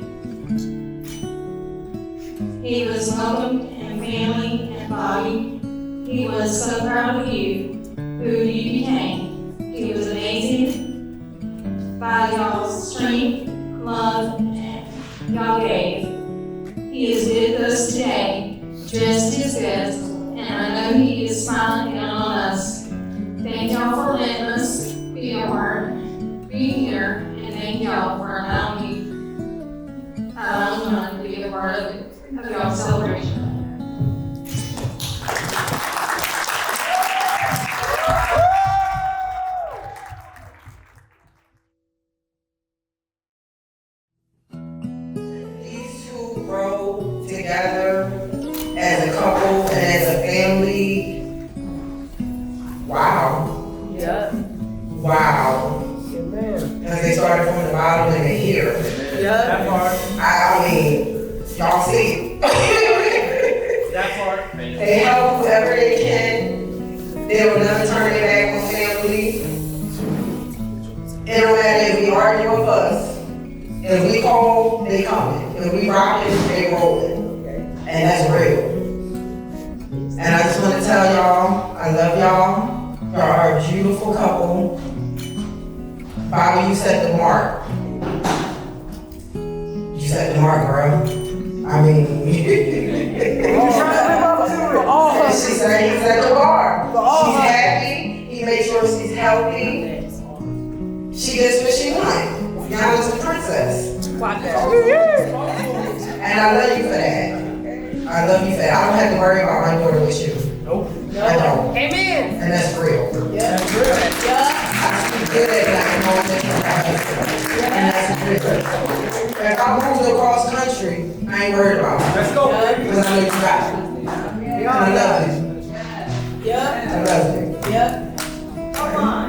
he was welcomed in family, and Bobby, he was so proud of you, who you became. He was amazing by y'all's strength, love, and y'all gave. He is with us today, dressed his best, and I know he is smiling down on us. Thank y'all for letting us be a part, be here, and thank y'all for allowing me to be a part of y'all's celebration. These two grow together as a couple and as a family. Wow. Yeah. Wow. Because they started from the bottom and they're here. Yeah. That part. I mean, y'all see. That part. They help whoever they can. They will never turn their back on family. It don't matter if we argue or fuss. If we call, they coming. If we rockin', they rolling. And that's real. And I just want to tell y'all, I love y'all. Y'all are a beautiful couple. Bobby, you set the mark. You set the mark, girl. I mean, and she said he set the bar. She's happy. He makes sure she's healthy. She gets what she wants. Yana is a princess. And I love you for that. I love you for that. I don't have to worry about my daughter with you. Nope. I don't. Amen. And that's real. Yeah. That's real. Yeah. I speak good at that moment. And that's real. If I moved across country, I ain't worried about it. Let's go. Because I know you got it. And I love you. Yeah. I love you. Yep. Come on.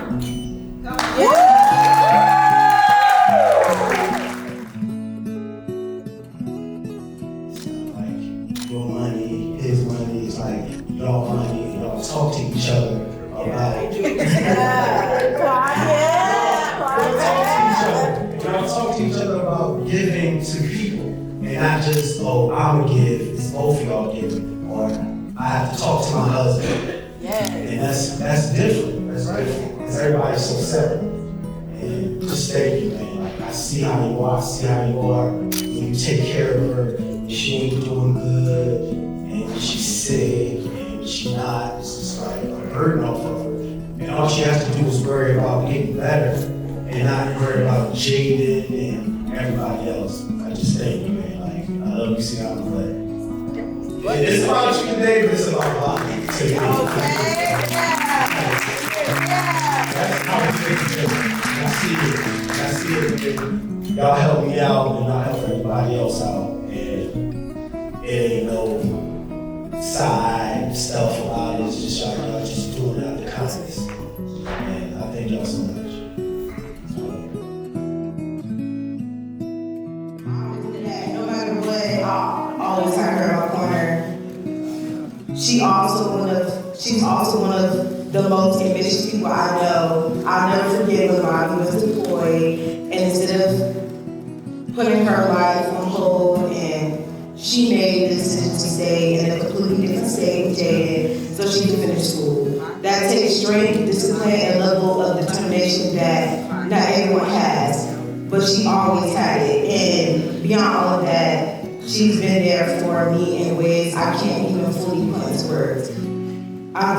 Your money, his money, it's like y'all money, y'all talk to each other about y'all talk to each other about giving to people and not just, oh, I'ma give, it's both of y'all giving, or I have to talk to my husband. And that's different. That's different. Because everybody's so separate. And just thank you, man. Like, I see how you are, I see how you are. When you take care of her, she ain't doing good, and she's sick, and she's not. It's just like a burden off of her. And all she has to do is worry about getting better, and not worry about Jaden and everybody else. I just thank you, man. Like, I love you, Sienna, but it's about you today, but it's about Bobby today. That's how it's been. I see it. Y'all help me out, and y'all help everybody else out. And it ain't no side stuff about it. It's just y'all just doing it out of kindness. And I thank y'all so much. No matter what, I always have her in my corner. She she's also one of the most ambitious people I know. I'll never forget when Bobby was deployed, and instead of putting her life on hold, and she made the decision to stay in a completely different state with Jaden so she could finish school. That takes strength, discipline, and level of determination that not everyone has, but she always had it. And beyond all of that, she's been there for me in ways I can't even fully put into words. I've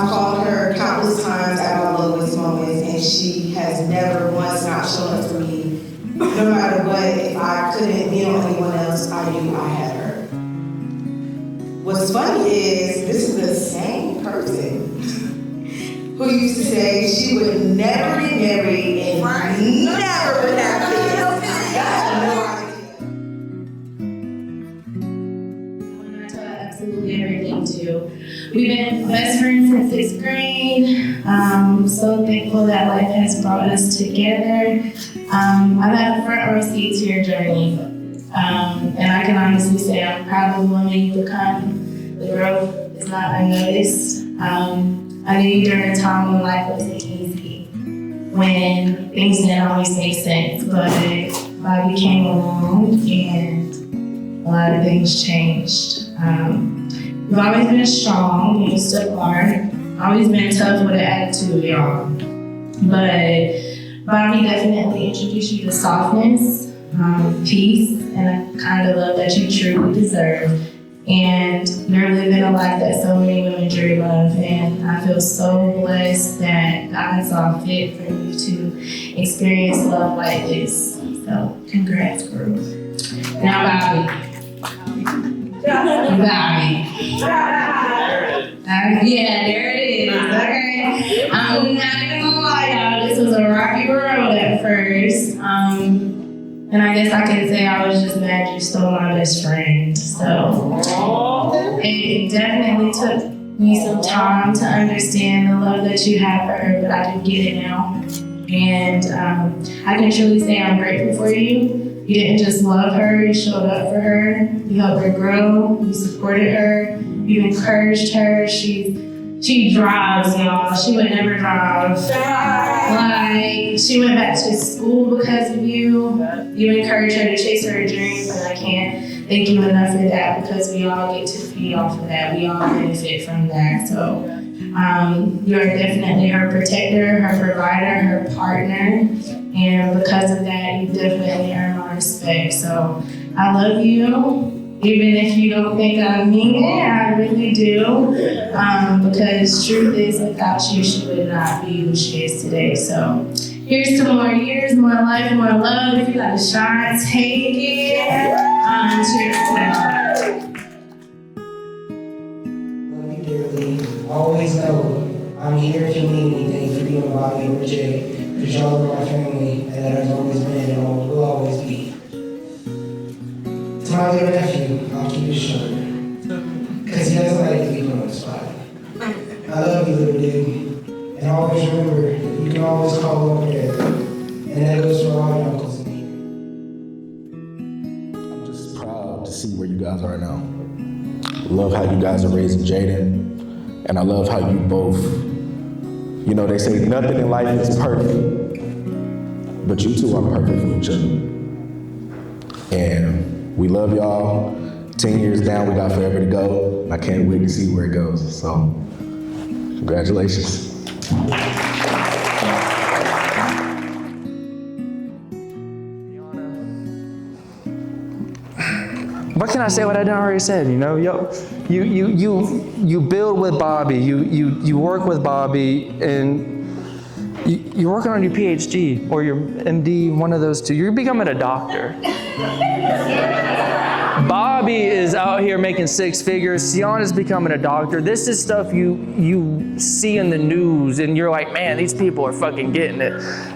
called her countless times at my lowest moments, and she has never once not shown up for me. No matter what, if I couldn't be on anyone else, I knew I had her. What's funny is, this is the same person who used to say she would never get married and never would have kids. Absolutely everything too. We've been best friends since 6th grade. So thankful that life has brought us together. I've had a front row seat to your journey. And I can honestly say I'm proud of the woman you've become. The growth is not unnoticed. I knew you during a time when life wasn't easy, when things didn't always make sense, but Bobby came along and a lot of things changed. You've always been strong, you stood hard, always been tough with an attitude, y'all. But Bobby definitely introduced you to softness, peace, and a kind of love that you truly deserve. And you're living a life that so many women dream of, and I feel so blessed that God saw fit for you to experience love like this. So, congrats, girl. Now, Bobby. Bobby. Yeah, there it is. Okay. I'm not gonna lie, y'all. This was a rocky road at first. And I guess I can say I was just mad you stole my best friend. So it definitely took me some time to understand the love that you have for her, but I do get it now. And I can truly say I'm grateful for you. You didn't just love her, you showed up for her. You helped her grow, you supported her, you encouraged her. She drives, y'all. She would never drive. Like, she went back to school because of you. You encouraged her to chase her dreams, and I can't thank you enough for that, because we all get to feed off of that. We all benefit from that. So you are definitely her protector, her provider, her partner. And because of that, you definitely earn my respect. So I love you. Even if you don't think I mean it, I really do. Because truth is, without you, she would not be who she is today. So here's to more years, more life, more love. If you got a shot, take it. Cheers to that. Love you dearly. Always know I'm here if you need anything for you and Bobby or Jay. Because y'all are my family, and that has always been and will always be. To my little nephew, I'll keep it short. Because he doesn't like to be put on the spot. I love you, little dude. And always remember, you can always call over there. And that goes for all your uncles and me. I'm just proud to see where you guys are now. Love how you guys are raising Jaden. And I love how you both, you know, they say nothing in life is perfect. But you two are perfect for each other. And we love y'all. 10 years down, we got forever to go. I can't wait to see where it goes. So, congratulations. What can I say what I done already said? You know, you build with Bobby, you work with Bobby, and you're working on your PhD or your MD, one of those two. You're becoming a doctor. Bobby is out here making 6 figures. Sienna's becoming a doctor. This is stuff you see in the news, and you're like, man, these people are fucking getting it.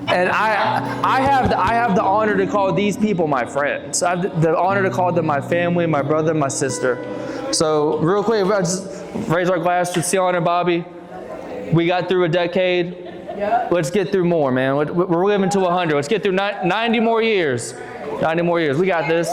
And I have the honor to call these people my friends. I have the honor to call them my family, my brother, my sister. So real quick, let's raise our glass to Sienna and Bobby. We got through a decade. Let's get through more, man. We're living to 100. Let's get through 90 more years. 90 more years. We got this.